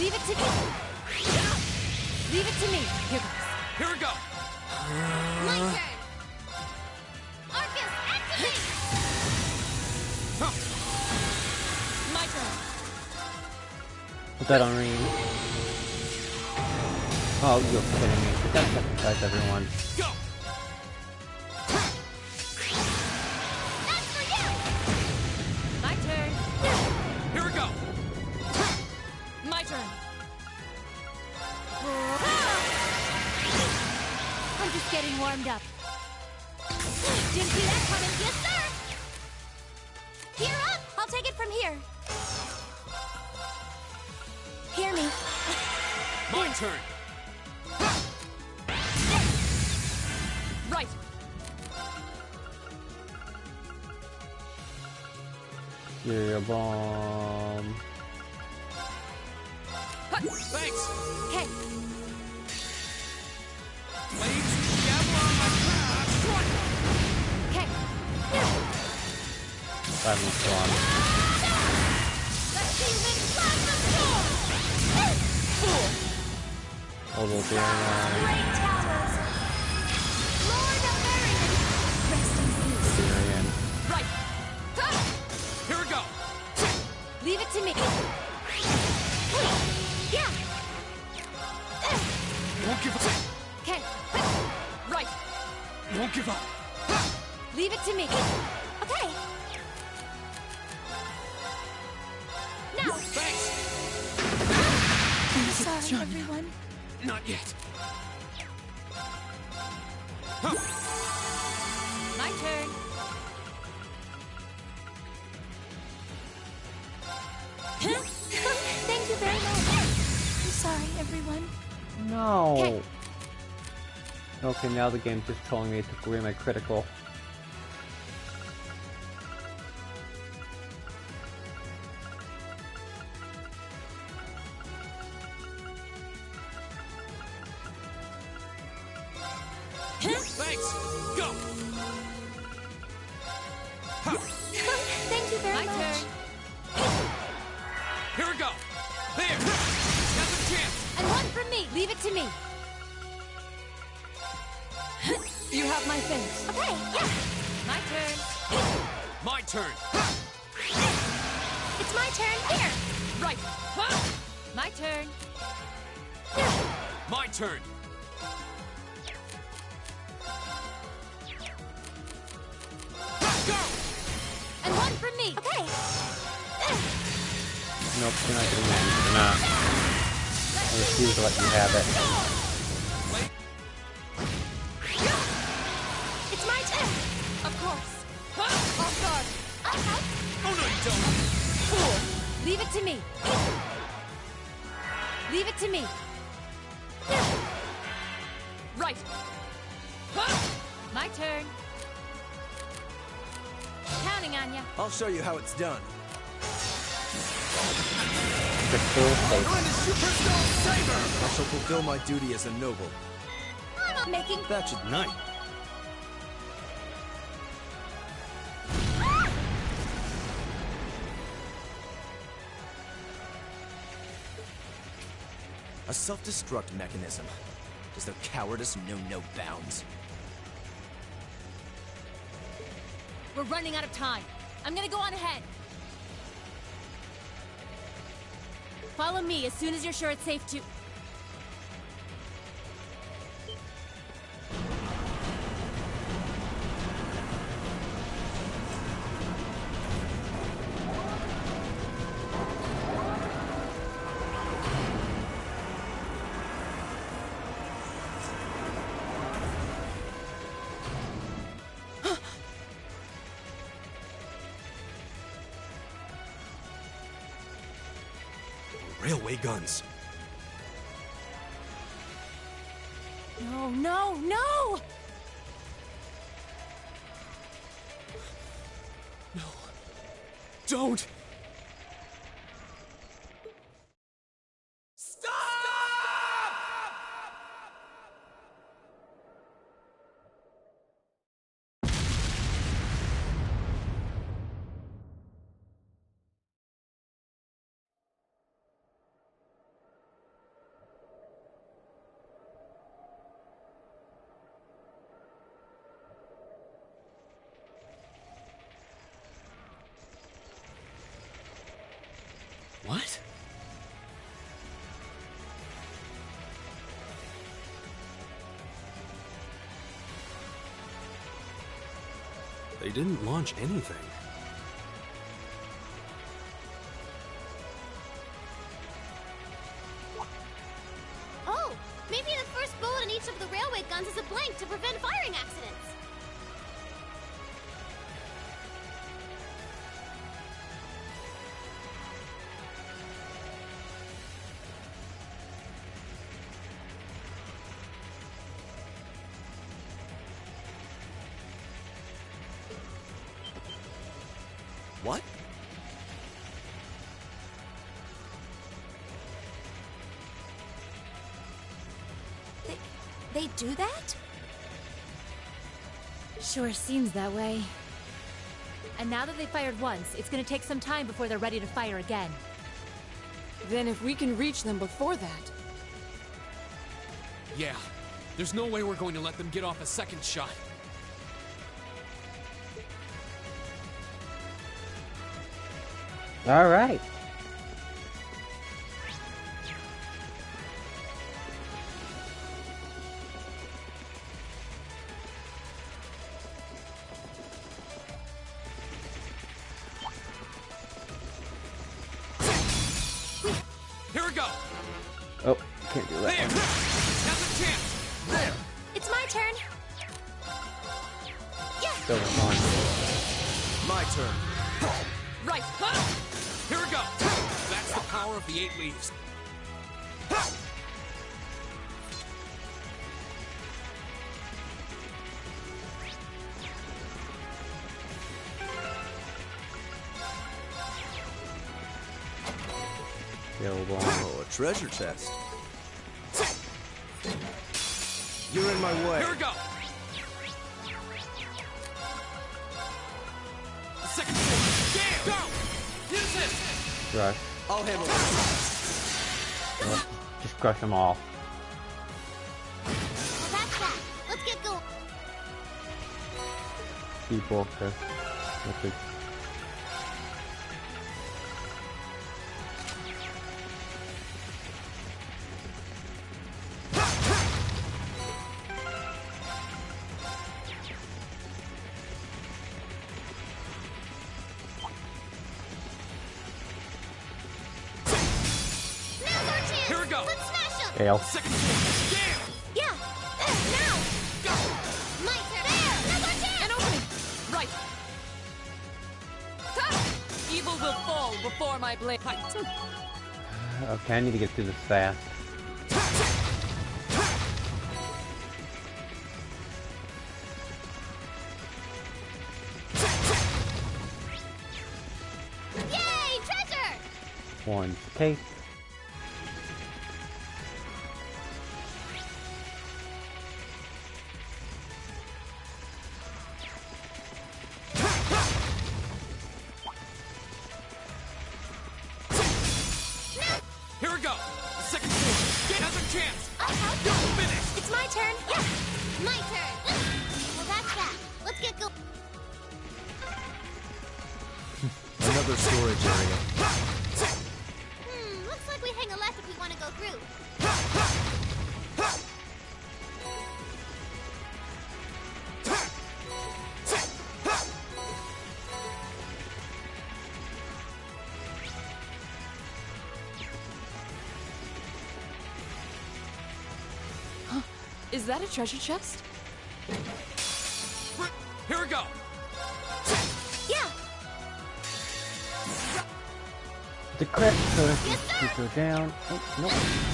Leave it to me! Leave it to me! Here goes. Here we go! My turn! Arcus, activate! My turn. dead on Rean. Oh, you're kidding me. But that's sacrifice everyone. Go! That's for you! My turn. Here we go! My turn. I'm just getting warmed up. Didn't see that coming. Yes, sir! Gear up! I'll take it from here. Hear me. My turn! Right. Your bomb. Thanks! Okay. Flames gather on my path! Strike! Okay. Silent Storm. Let's see you in plasma storm! Although they're Great towers! Lord of Merriment! Rest in peace. Syrian. Right. Here we go! Leave it to me. Yeah! Won't give up! Okay. Right. Won't give up! Leave it to me. Okay. Now! Thanks! I'm sorry, everyone. Not yet! My turn. Thank you very much. I'm sorry, everyone. No. Okay. Okay, now the game's just telling me to took away my critical. Thanks! Go! Thank you very My much. turn. Here we go! There! Now's a chance! And one from me. Leave it to me. You have my thanks. Okay, yeah. My turn. My turn! It's my turn. Here. Right. My turn. My turn! Go! And one from me. Okay. Nope, you're not getting that. You're not. I refuse to let you have it. It's my turn. Of course. Off guard. Okay. Oh no, you don't! Fool. Leave it to me. Leave it to me. Right. My turn. Counting on ya. I'll show you how it's done. Crystal Saber. Going to Superstone Saber! I shall fulfill my duty as a noble. I'm not making. That should night. A self-destruct mechanism. Does their cowardice know no bounds? We're running out of time. I'm gonna go on ahead. Follow me as soon as you're sure it's safe to... Railway guns. No, no, no! No. Don't! They didn't launch anything. Oh, maybe the first bullet in each of the railway guns is a blank to prevent firing accidents. What? They do that? Sure seems that way. And now that they fired once, it's gonna take some time before they're ready to fire again. Then if we can reach them before that... Yeah. There's no way we're going to let them get off a second shot. All right. Here we go. Oh, can't do that. There. Now's a chance. There. It's my turn. Yeah. Still on. My turn. Right. Here we go. That's the power of the 8 leaves. Oh, a treasure chest. You're in my way. Here we go. The second floor. Go. Use it. Rush. I'll handle this. Well, just crush them all. Well, that's that. Let's get going. People, okay. Okay. Fail. Second floor. Yeah. Now. Go. My turn. There. Now's our chance. An opening! Right. Ha! Evil will fall before my blade. Okay, I need to get through this fast. Yay! Treasure! Orange case. Here we go. The second floor. Get another chance. You're finished. It's my turn. Yeah. My turn. Well, that's that. Let's get going. Another storage area. Looks like we hang a left if we want to go through. Is that a treasure chest? Here we go. Yeah. The crit could go down. Oh, nope.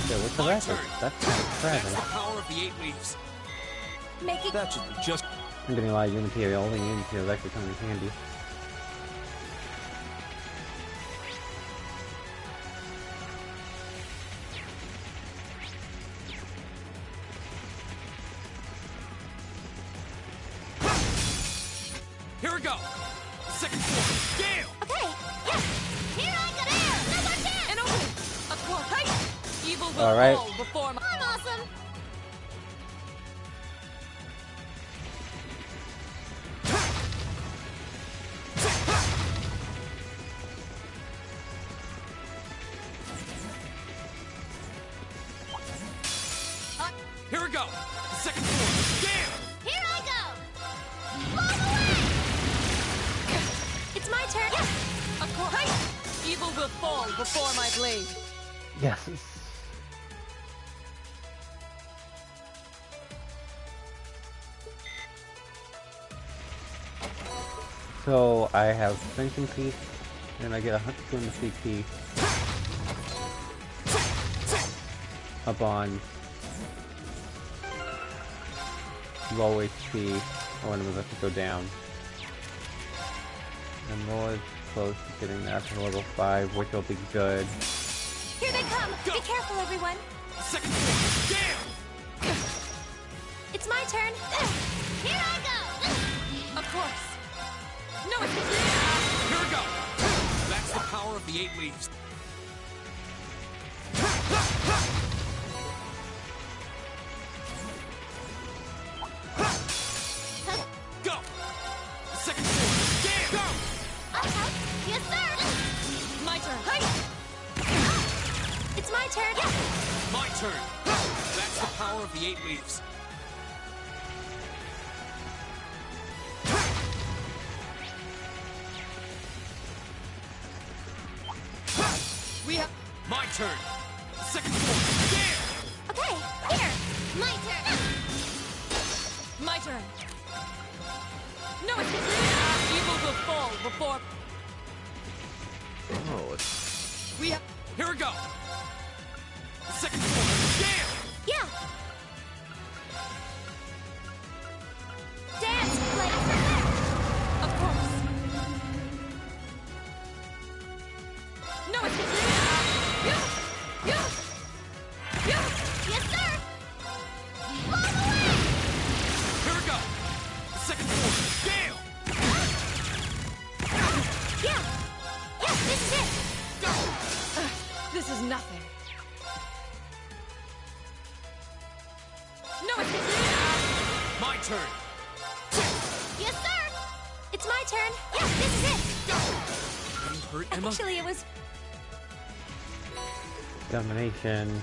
There was the My rest. turn. That's kind of That's the present. power of the 8 leaves. Make it. That should be Just I'm getting a lot of new material. I think new material actually coming in handy. here we go. Second floor. Gale. Okay. Yeah. Here I go. There. Now's our chance. An opening! A claw. Hey! Evil will All right. fall before my... I'm awesome. Here we go. Second floor. Gale. Here I go. Blow away. will fall before my blade. Yes. So I have Fencing Piece, and I get 120 CP up on low HP. I want to move it to go down. And Laura's close to getting that to level 5, which will be good. Here they come! Go. Be careful, everyone! Second floor! Damn! It's my turn! Here I go! Of course! No, it's... Here we go! That's the power of the 8 leaves. Go! Second floor! Damn! Go! I'll help! Yes, sir! My turn! It's my turn! Yeah. My turn! That's the power of the 8 leaves. We have... My turn! Second floor! Damn! Okay, here! My turn! My turn! No, it's... Evil will fall before... Oh, it's... We have... Here we go! Second floor! Damn! Yeah! Dance, Blade! Of course! No, it's... Yes, sir! All the way! Here we go! Second floor! Damn! Yeah! Yeah, this is it! This is nothing. No, it's... My turn! Yes, sir! It's my turn! Yeah, this is it! Getting hurt, Emma? Actually, it was... Domination.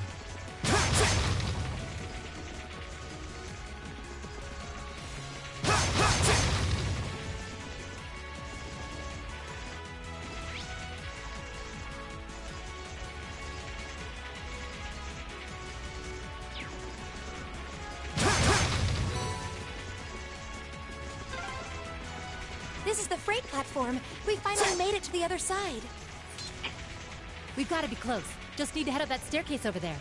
This is the freight platform. We finally made it to the other side. We've got to be close. Just need to head up that staircase over there.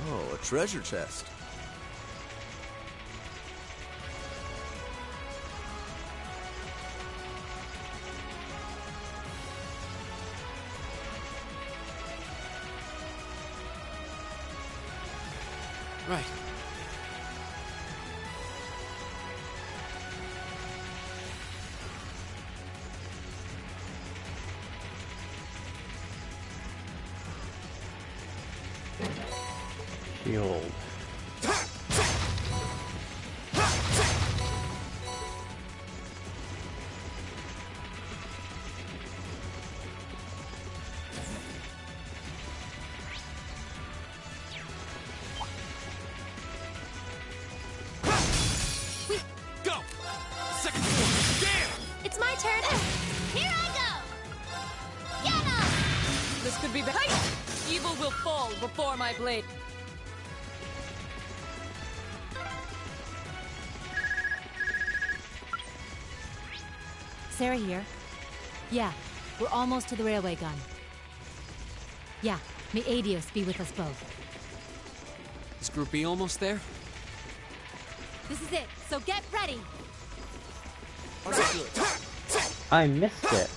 Oh, a treasure chest. Right. Shield. Go! Second floor! Damn! It's my turn. Here I go! Get him! This could be bad. Evil will fall before my blade. Sarah here. Yeah, we're almost to the railway gun. Yeah, may Adios be with us both. Is Group B almost there? This is it, so get ready! I missed it.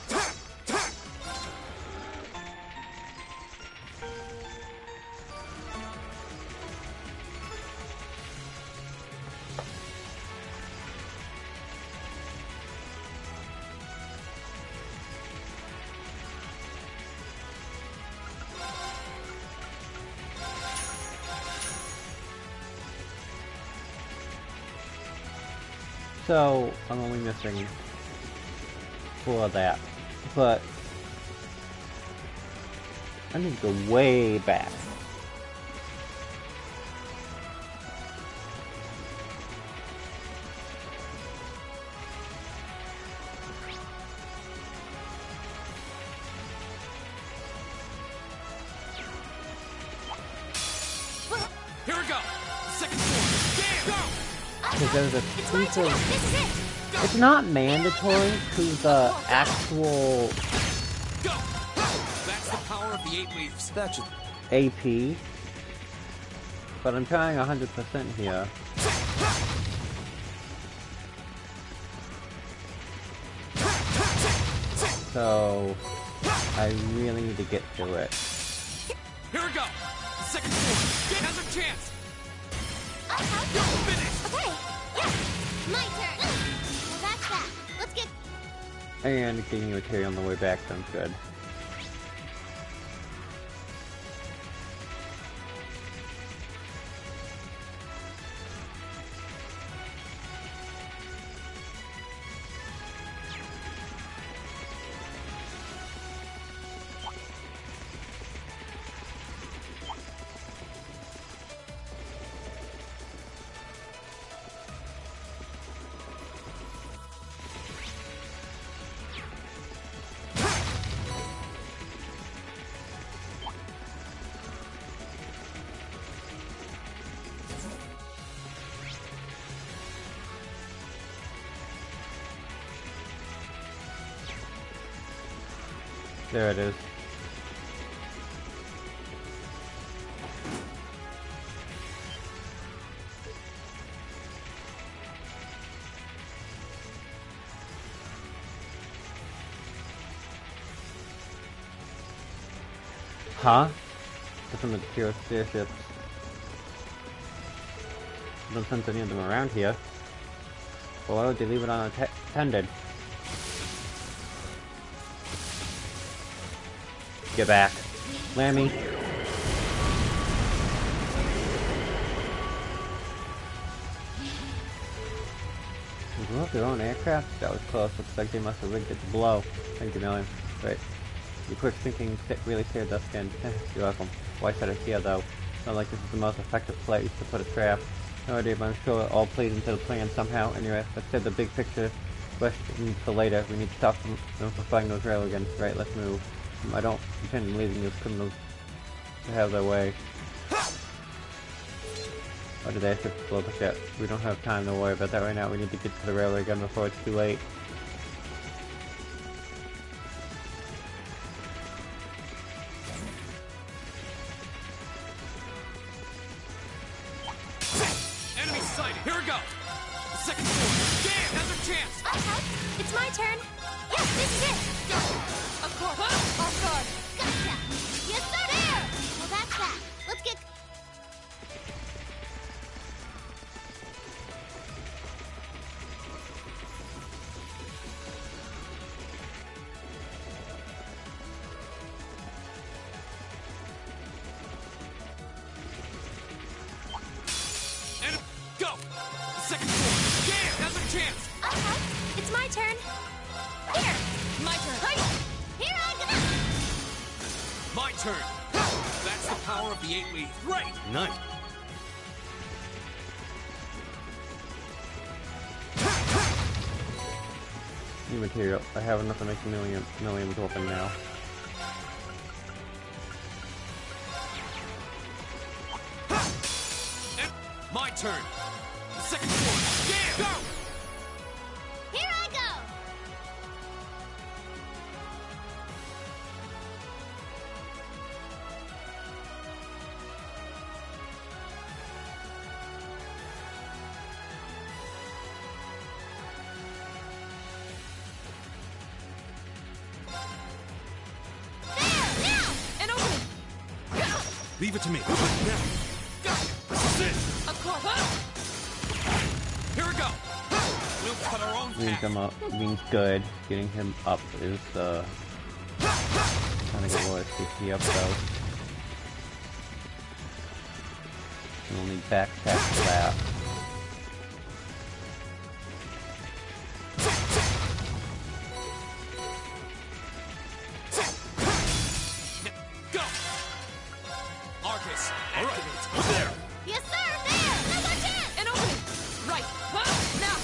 So, I'm only missing 4 of that, but I need to go way back. because there's a piece of... This is it. It's not mandatory to the actual Go! That's the power of the 8 leaves. That should... AP, but I'm trying 100% here. So, I really need to get to it. Here we go! The second sword! Has a chance! You're finished! Okay, yeah, my turn. Well, that's that. Let's get... And getting you a carry on the way back sounds good. There it is. Huh? That's some of the pure spaceships. Don't sense any of them around here. Well, why would they leave it unattended? Get back. Lammy. They blew up their own aircraft? That was close. Looks like they must have rigged it to blow. Thank you, Million. Right. Your quick thinking really saved us again. You're welcome. Why set it here, though? Not like this is the most effective place to put a trap. No idea, but I'm sure it all plays into the plan somehow. Anyway, let's set the big picture question for later. We need to stop them from flying those railguns. Right, let's move. I don't intend on leaving those criminals to have their way. Or did they have to blow the ship? We don't have time to worry about that right now. We need to get to the railway gun before it's too late. Enemy sighted! Here we go! The second sword! Dan has a chance! Okay, it's my turn. Yes, this is it. Of course. Off guard. Gotcha. Yes, sir. There. Well, that's that. Let's get... And go! The second sword! Dan has a chance! Okay, it's my turn. Here. My turn. Here I go. My turn! That's the power of the 8 leaves. Right! Nice. New material. I have enough to make millions open now. And my turn! The second sword! Dan! Go! Here I go. An opening. Leave it to me. Now. This is it! Of course. Here we go! We'll cut our own Means path. him up. Means good. Getting him up is trying to get more CP up though. And we'll need backpack for that. Go! Arcus, all right, there. Yes, sir. There. Now's our chance. An opening. Right. Now.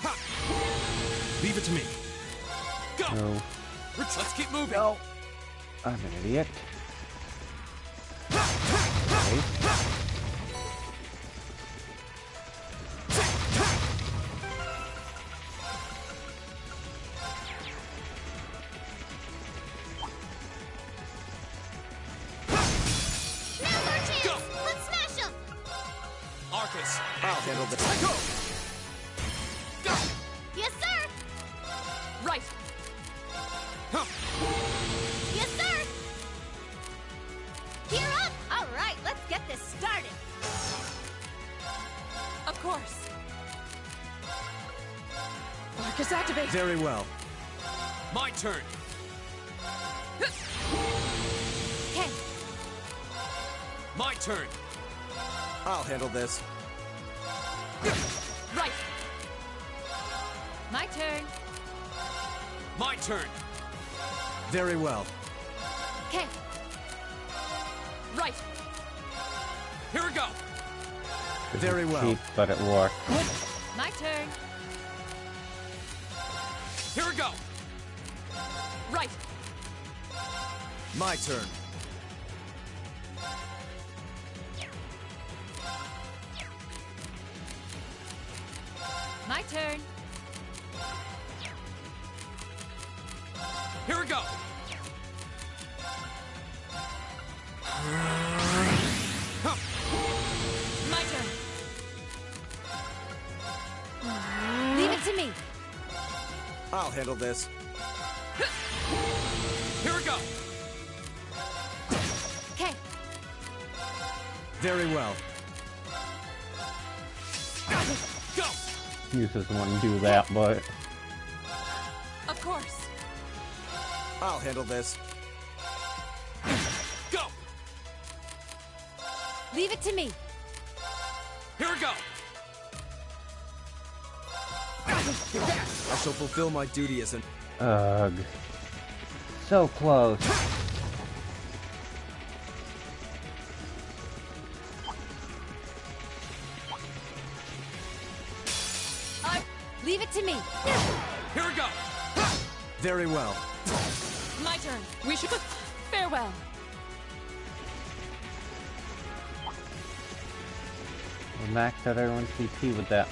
Ha! Leave it to me. Go! No. Let's keep moving. No. I'm an idiot. Okay. handle this. Go! Go! Yes, sir! Right! Huh. Yes, sir! Gear up! All right, let's get this started. Of course. Arcus activate. Very well. My turn. Okay. My turn. I'll handle this. Right! My turn. My turn. Very well. Okay. Right! Here we go. Very well. Cheap, but it worked. My turn. Here we go. Right! My turn. My turn. Here we go. My turn! Leave it to me. I'll handle this. Here we go. Okay. Very well. Go. Use doesn't want to do that, but Of course! I'll handle this. Go. Leave it to me. Here we go. I shall fulfill my duty as an... ugh. So close. Leave it to me. Here we go. Very well. My turn! We should... Farewell! We maxed out everyone's CP with that.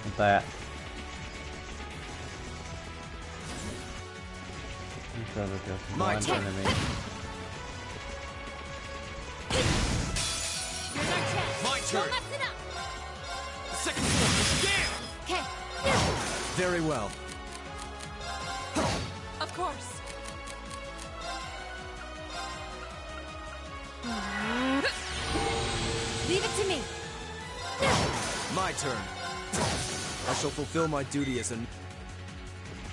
With that. Instead of just My one turn. enemy. Here's our chance. My turn. Don't mess it up. Second floor. Yeah. Okay. Very well. Of course! Leave it to me. My turn. I shall fulfill my duty as an...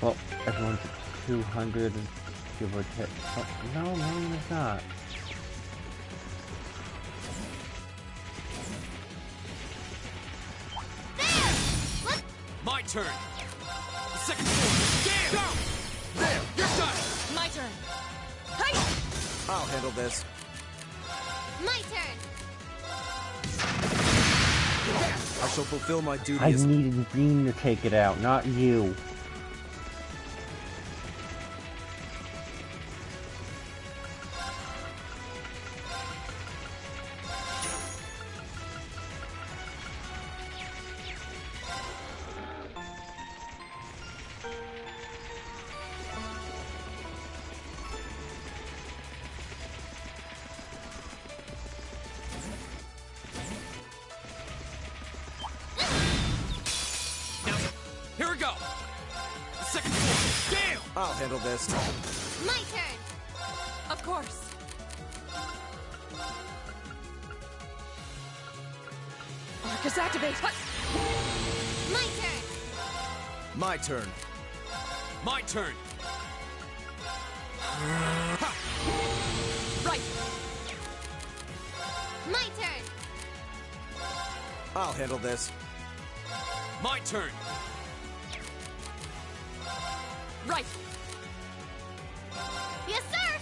Well, everyone's at 200, give or take. Oh, no, maybe it's not. My turn. Second floor. Yeah. Go. There. You're done. My turn! I'll handle this. My turn! I shall fulfill my duty I as... needed Green to take it out, not you. Here we go. Second floor. Damn. I'll handle this. My turn! Of course! Arcus activate. My turn! My turn. My turn. Right! My turn! I'll handle this. My turn. Right! Yes, sir!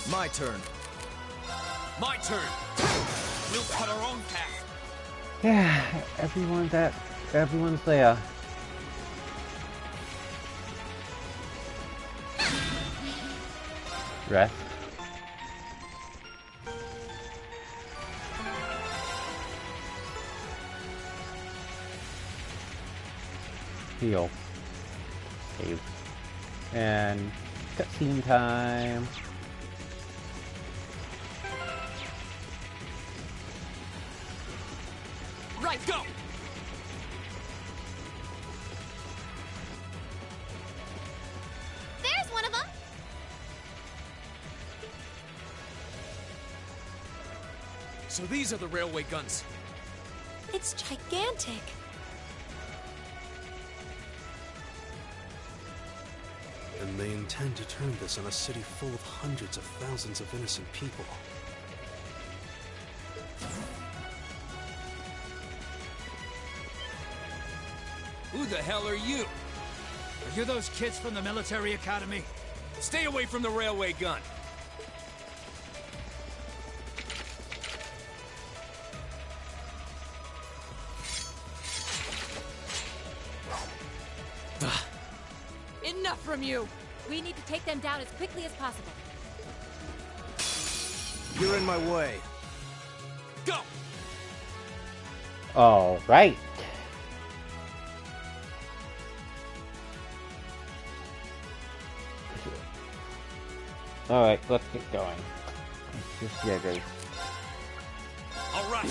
My turn. My turn. We'll cut our own path. Yeah, everyone's there. Rest. Heal. Save. And cutscene time. So these are the railway guns. It's gigantic. And they intend to turn this on a city full of hundreds of thousands of innocent people. Who the hell are you? Are you those kids from the military academy? Stay away from the railway gun. Enough from you! We need to take them down as quickly as possible. You're in my way. Go! All right. All right, let's get going. Yeah, guys. All right.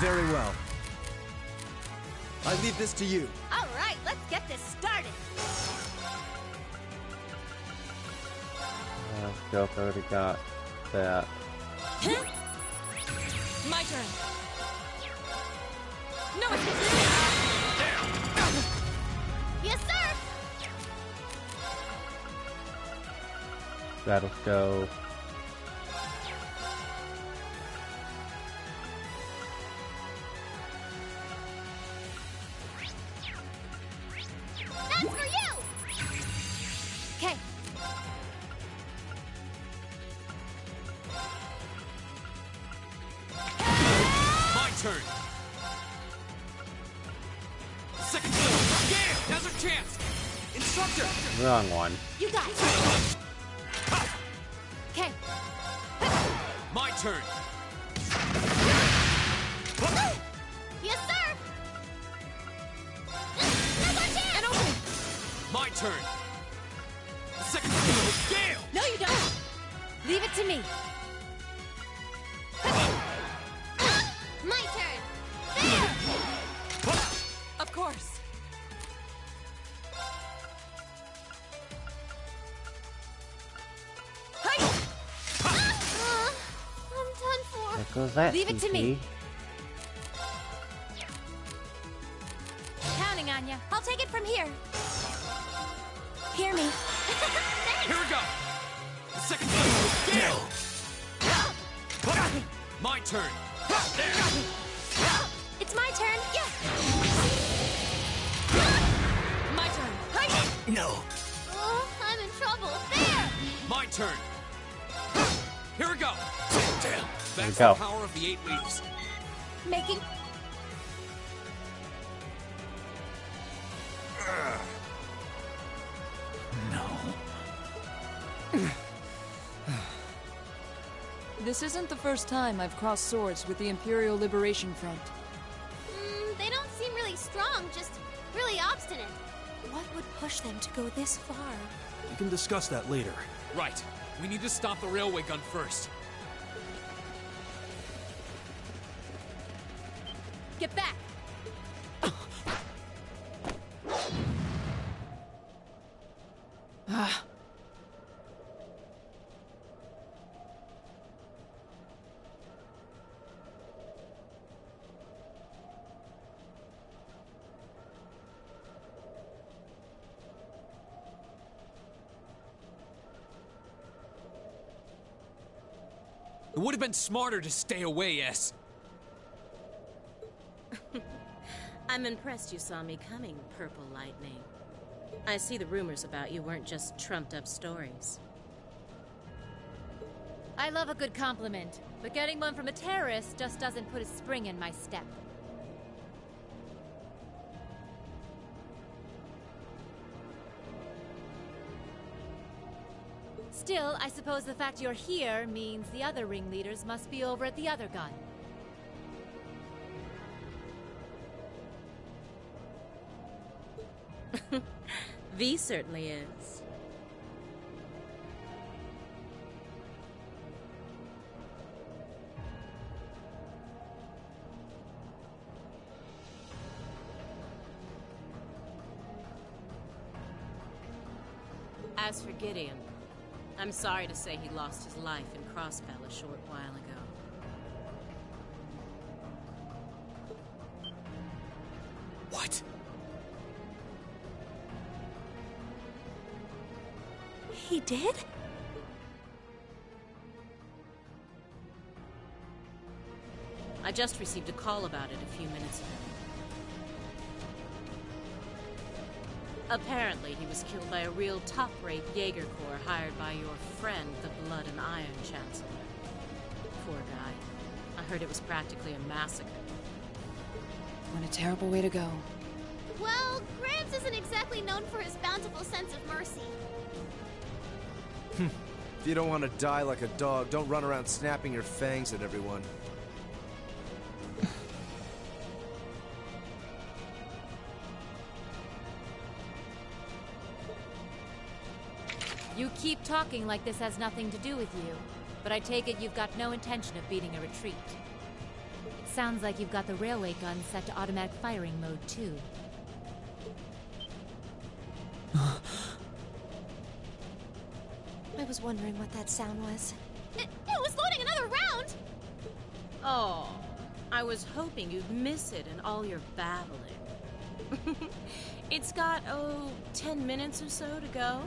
Very well. I leave this to you. All right, let's get this started. Joke already got that. My turn. No, it's Yes, sir. That'll go. That's for you. Okay. My turn. Second floor. Gale, now's our chance. Instructor. Wrong one. You got it. Okay. My turn. Yes, sir. Now's our chance. an opening! My turn. Second floor. Gale. No, you don't. Leave it to me. My turn. There. Of course. I'm done for. There goes that. Leave it to me. TP. Counting on ya. I'll take it from here. Hear me. Here we go. Second floor. Gale. My turn. There. It's my turn. Yes. My turn. No. Oh, I'm in trouble. There. My turn. Here we go. Damn. That's go. the power of the 8 leaves. Making. This isn't the first time I've crossed swords with the Imperial Liberation Front. They don't seem really strong, just really obstinate. What would push them to go this far? We can discuss that later. Right. We need to stop the railway gun first. Get back. It would have been smarter to stay away, S. I'm impressed you saw me coming, Purple Lightning. I see the rumors about you weren't just trumped-up stories. I love a good compliment, but getting one from a terrorist just doesn't put a spring in my step. Still, I suppose the fact you're here means the other ringleaders must be over at the other gun. V certainly is. As for Gideon, I'm sorry to say he lost his life in Crosspell a short while ago. What? He did? I just received a call about it a few minutes ago. Apparently, he was killed by a real top-rate Jaeger Corps hired by your friend, the Blood and Iron Chancellor. Poor guy. I heard it was practically a massacre. What a terrible way to go. Well, Gramps isn't exactly known for his bountiful sense of mercy. If you don't want to die like a dog, don't run around snapping your fangs at everyone. You keep talking like this has nothing to do with you, but I take it you've got no intention of beating a retreat. It sounds like you've got the railway gun set to automatic firing mode, too. I was wondering what that sound was. It was loading another round! Oh, I was hoping you'd miss it in all your babbling. It's got, 10 minutes or so to go.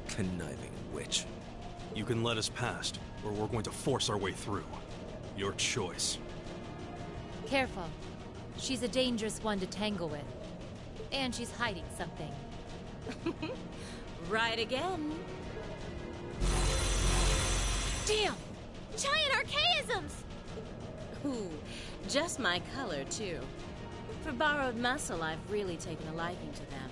Conniving witch. You can let us past, or we're going to force our way through. Your choice. Careful. She's a dangerous one to tangle with. And she's hiding something. Right again. Damn! Giant archaisms! Ooh, just my color, too. For borrowed muscle, I've really taken a liking to them.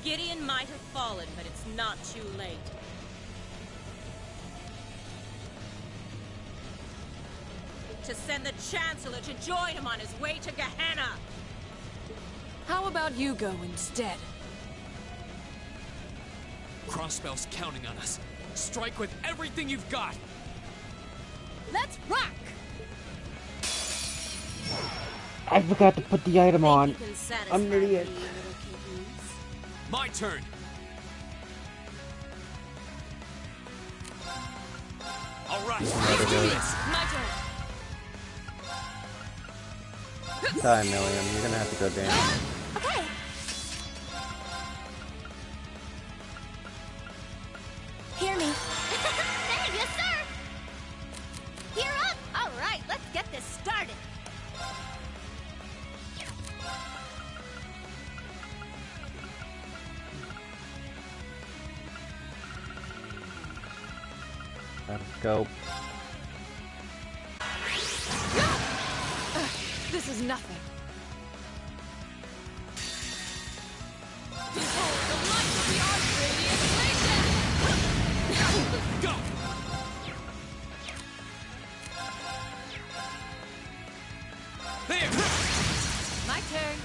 Gideon might have fallen, but it's not too late. To send the Chancellor to join him on his way to Gehenna! How about you go instead? Crossbell's counting on us. Strike with everything you've got! Let's rock! I forgot to put the item on. I'm an idiot. My turn! Alright, let's do this! My turn! Die, Million. You're gonna have to go down. Okay. Hear me. Hey, yes, sir! Gear up! Alright, let's get this started. Let's go. This is nothing. Behold the light of the Arch Radiant Go! There! My turn.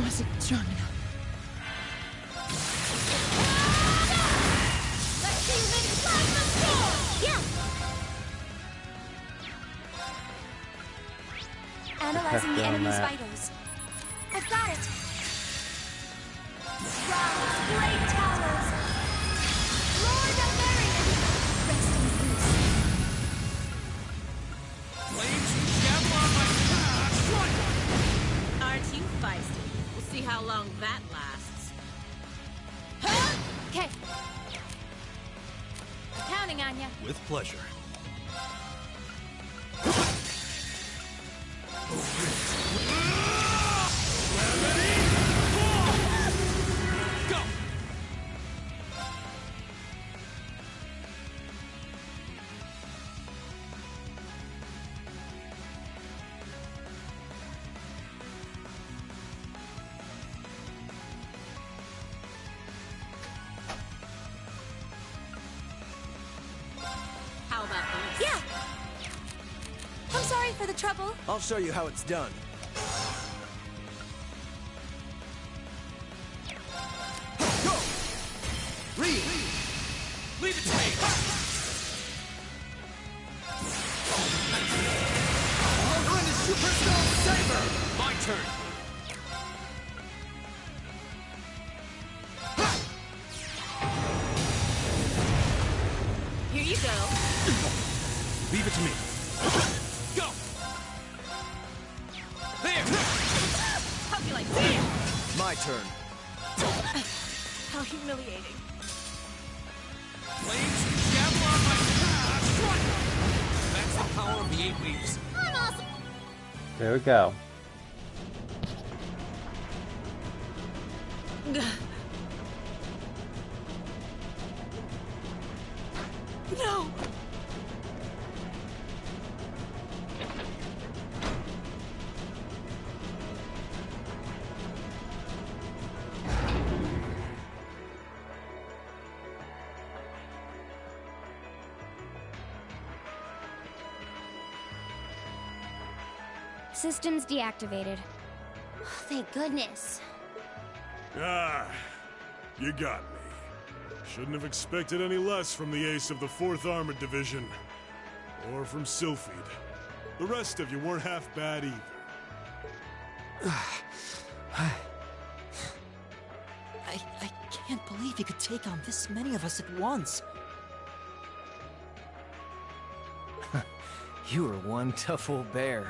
Was it strong enough? Let's see you make plasma storm! Yeah! Analyzing the enemy's vitals. I've got it! Rise, great towers! Lord of Varian! Rest in peace. Flames gather on my path! Strike! Aren't you feisty? We'll see how long that lasts. Okay. I'm counting on you. With pleasure. Go! How about this? Yeah! I'm sorry for the trouble. I'll show you how it's done. Go! Read! Leave it to me! Leave it to me. Go! There! How do you like that? My turn. How humiliating. Flames, gather on my strike! That's the power of the 8 leaves. I'm awesome. There we go. No! Systems deactivated. Thank goodness. Ah, you got me. Shouldn't have expected any less from the ace of the 4th Armored Division. Or from Sylphid. The rest of you weren't half bad either. I can't believe you could take on this many of us at once. You were one tough old bear.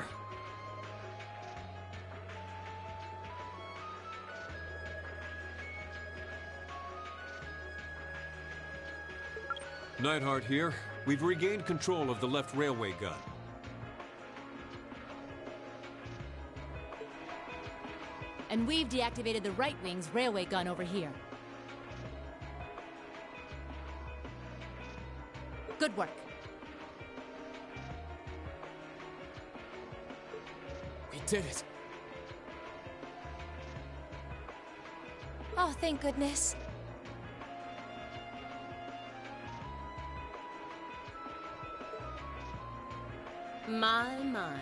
Neidhart here. We've regained control of the left railway gun. And we've deactivated the right wing's railway gun over here. Good work. We did it. Oh, thank goodness. My, my.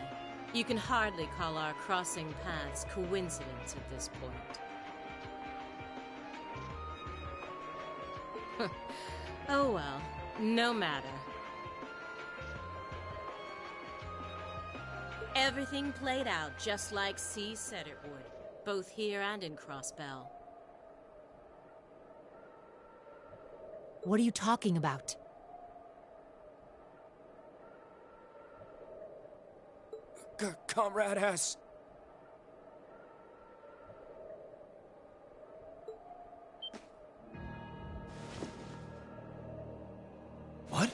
You can hardly call our crossing paths coincidence at this point. Oh well, no matter. Everything played out just like C said it would, both here and in Crossbell. What are you talking about? Comrade S. What?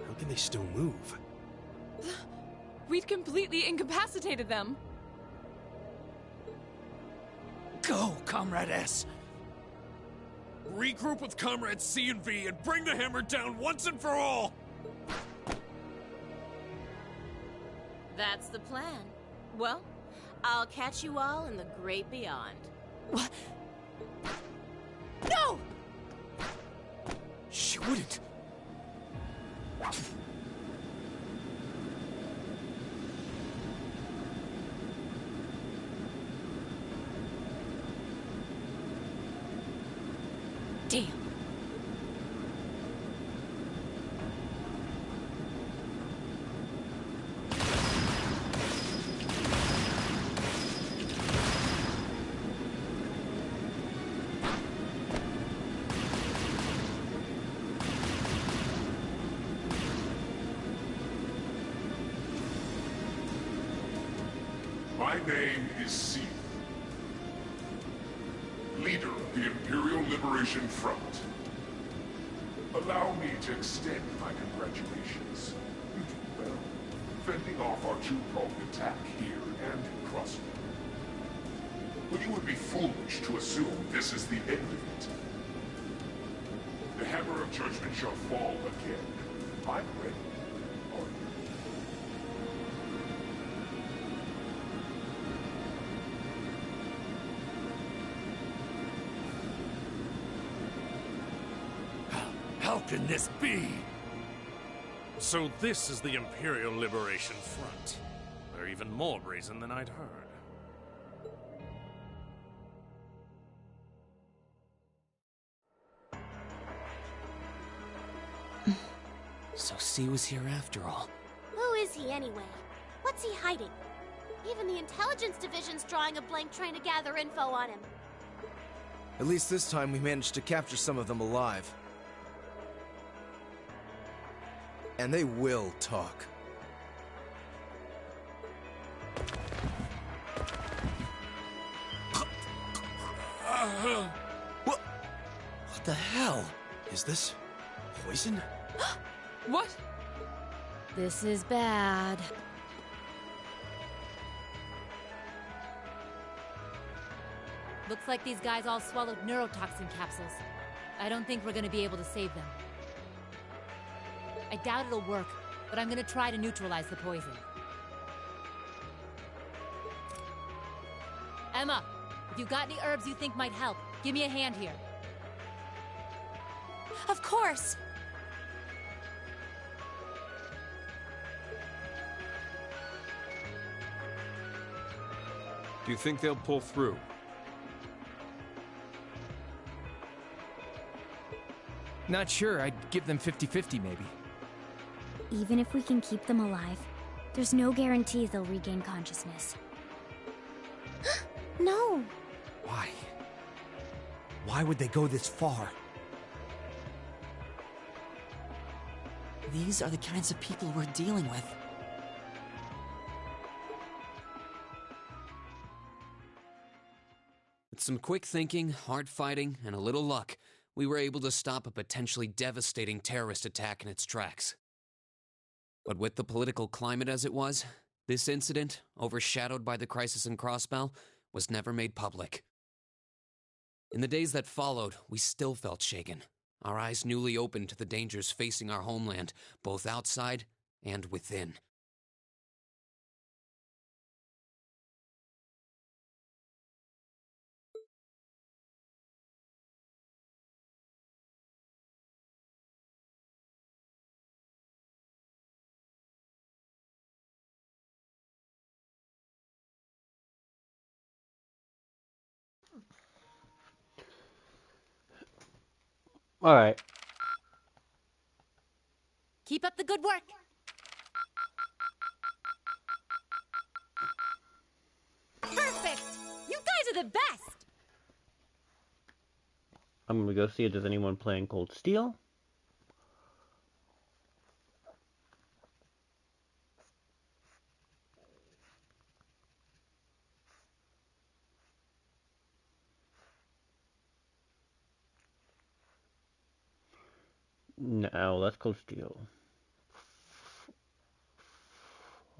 How can they still move? We'd completely incapacitated them. Go, Comrade S! Regroup with Comrades C and V and bring the hammer down once and for all! That's the plan. Well, I'll catch you all in the great beyond. What? No! She wouldn't. Damn. My name is Seath, leader of the Imperial Liberation Front. Allow me to extend my congratulations. You did well, fending off our two-pronged attack here and in Crossbell. But you would be foolish to assume this is the end of it. The Hammer of Judgment shall fall again. I'm ready. Are you? How can this be? So this is the Imperial Liberation Front. They're even more brazen than I'd heard. So C was here after all. Who is he anyway? What's he hiding? Even the Intelligence Division's drawing a blank trying to gather info on him. At least this time we managed to capture some of them alive. And they will talk. What the hell? Is this poison? What? This is bad. Looks like these guys all swallowed neurotoxin capsules. I don't think we're gonna be able to save them. I doubt it'll work, but I'm gonna try to neutralize the poison. Emma, if you've got any herbs you think might help, give me a hand here. Of course! Do you think they'll pull through? Not sure. I'd give them 50-50 maybe. Even if we can keep them alive, there's no guarantee they'll regain consciousness. No! Why? Why would they go this far? These are the kinds of people we're dealing with. With some quick thinking, hard fighting, and a little luck, we were able to stop a potentially devastating terrorist attack in its tracks. But with the political climate as it was, this incident, overshadowed by the crisis in Crossbell, was never made public. In the days that followed, we still felt shaken, our eyes newly opened to the dangers facing our homeland, both outside and within. Alright. Keep up the good work! Perfect! You guys are the best! I'm gonna go see if there's anyone playing Cold Steel. No, that's Cold Steel.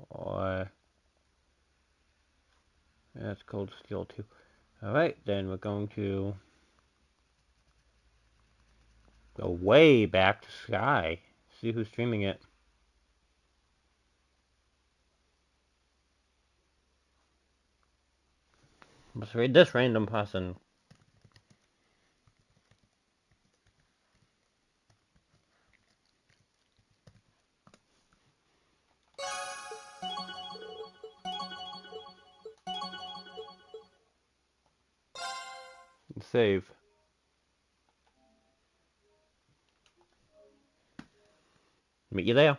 Or that's Cold Steel 2. Alright, then we're going to go way back to Sky. See who's streaming it. Let's read this random person. Save. Meet you there.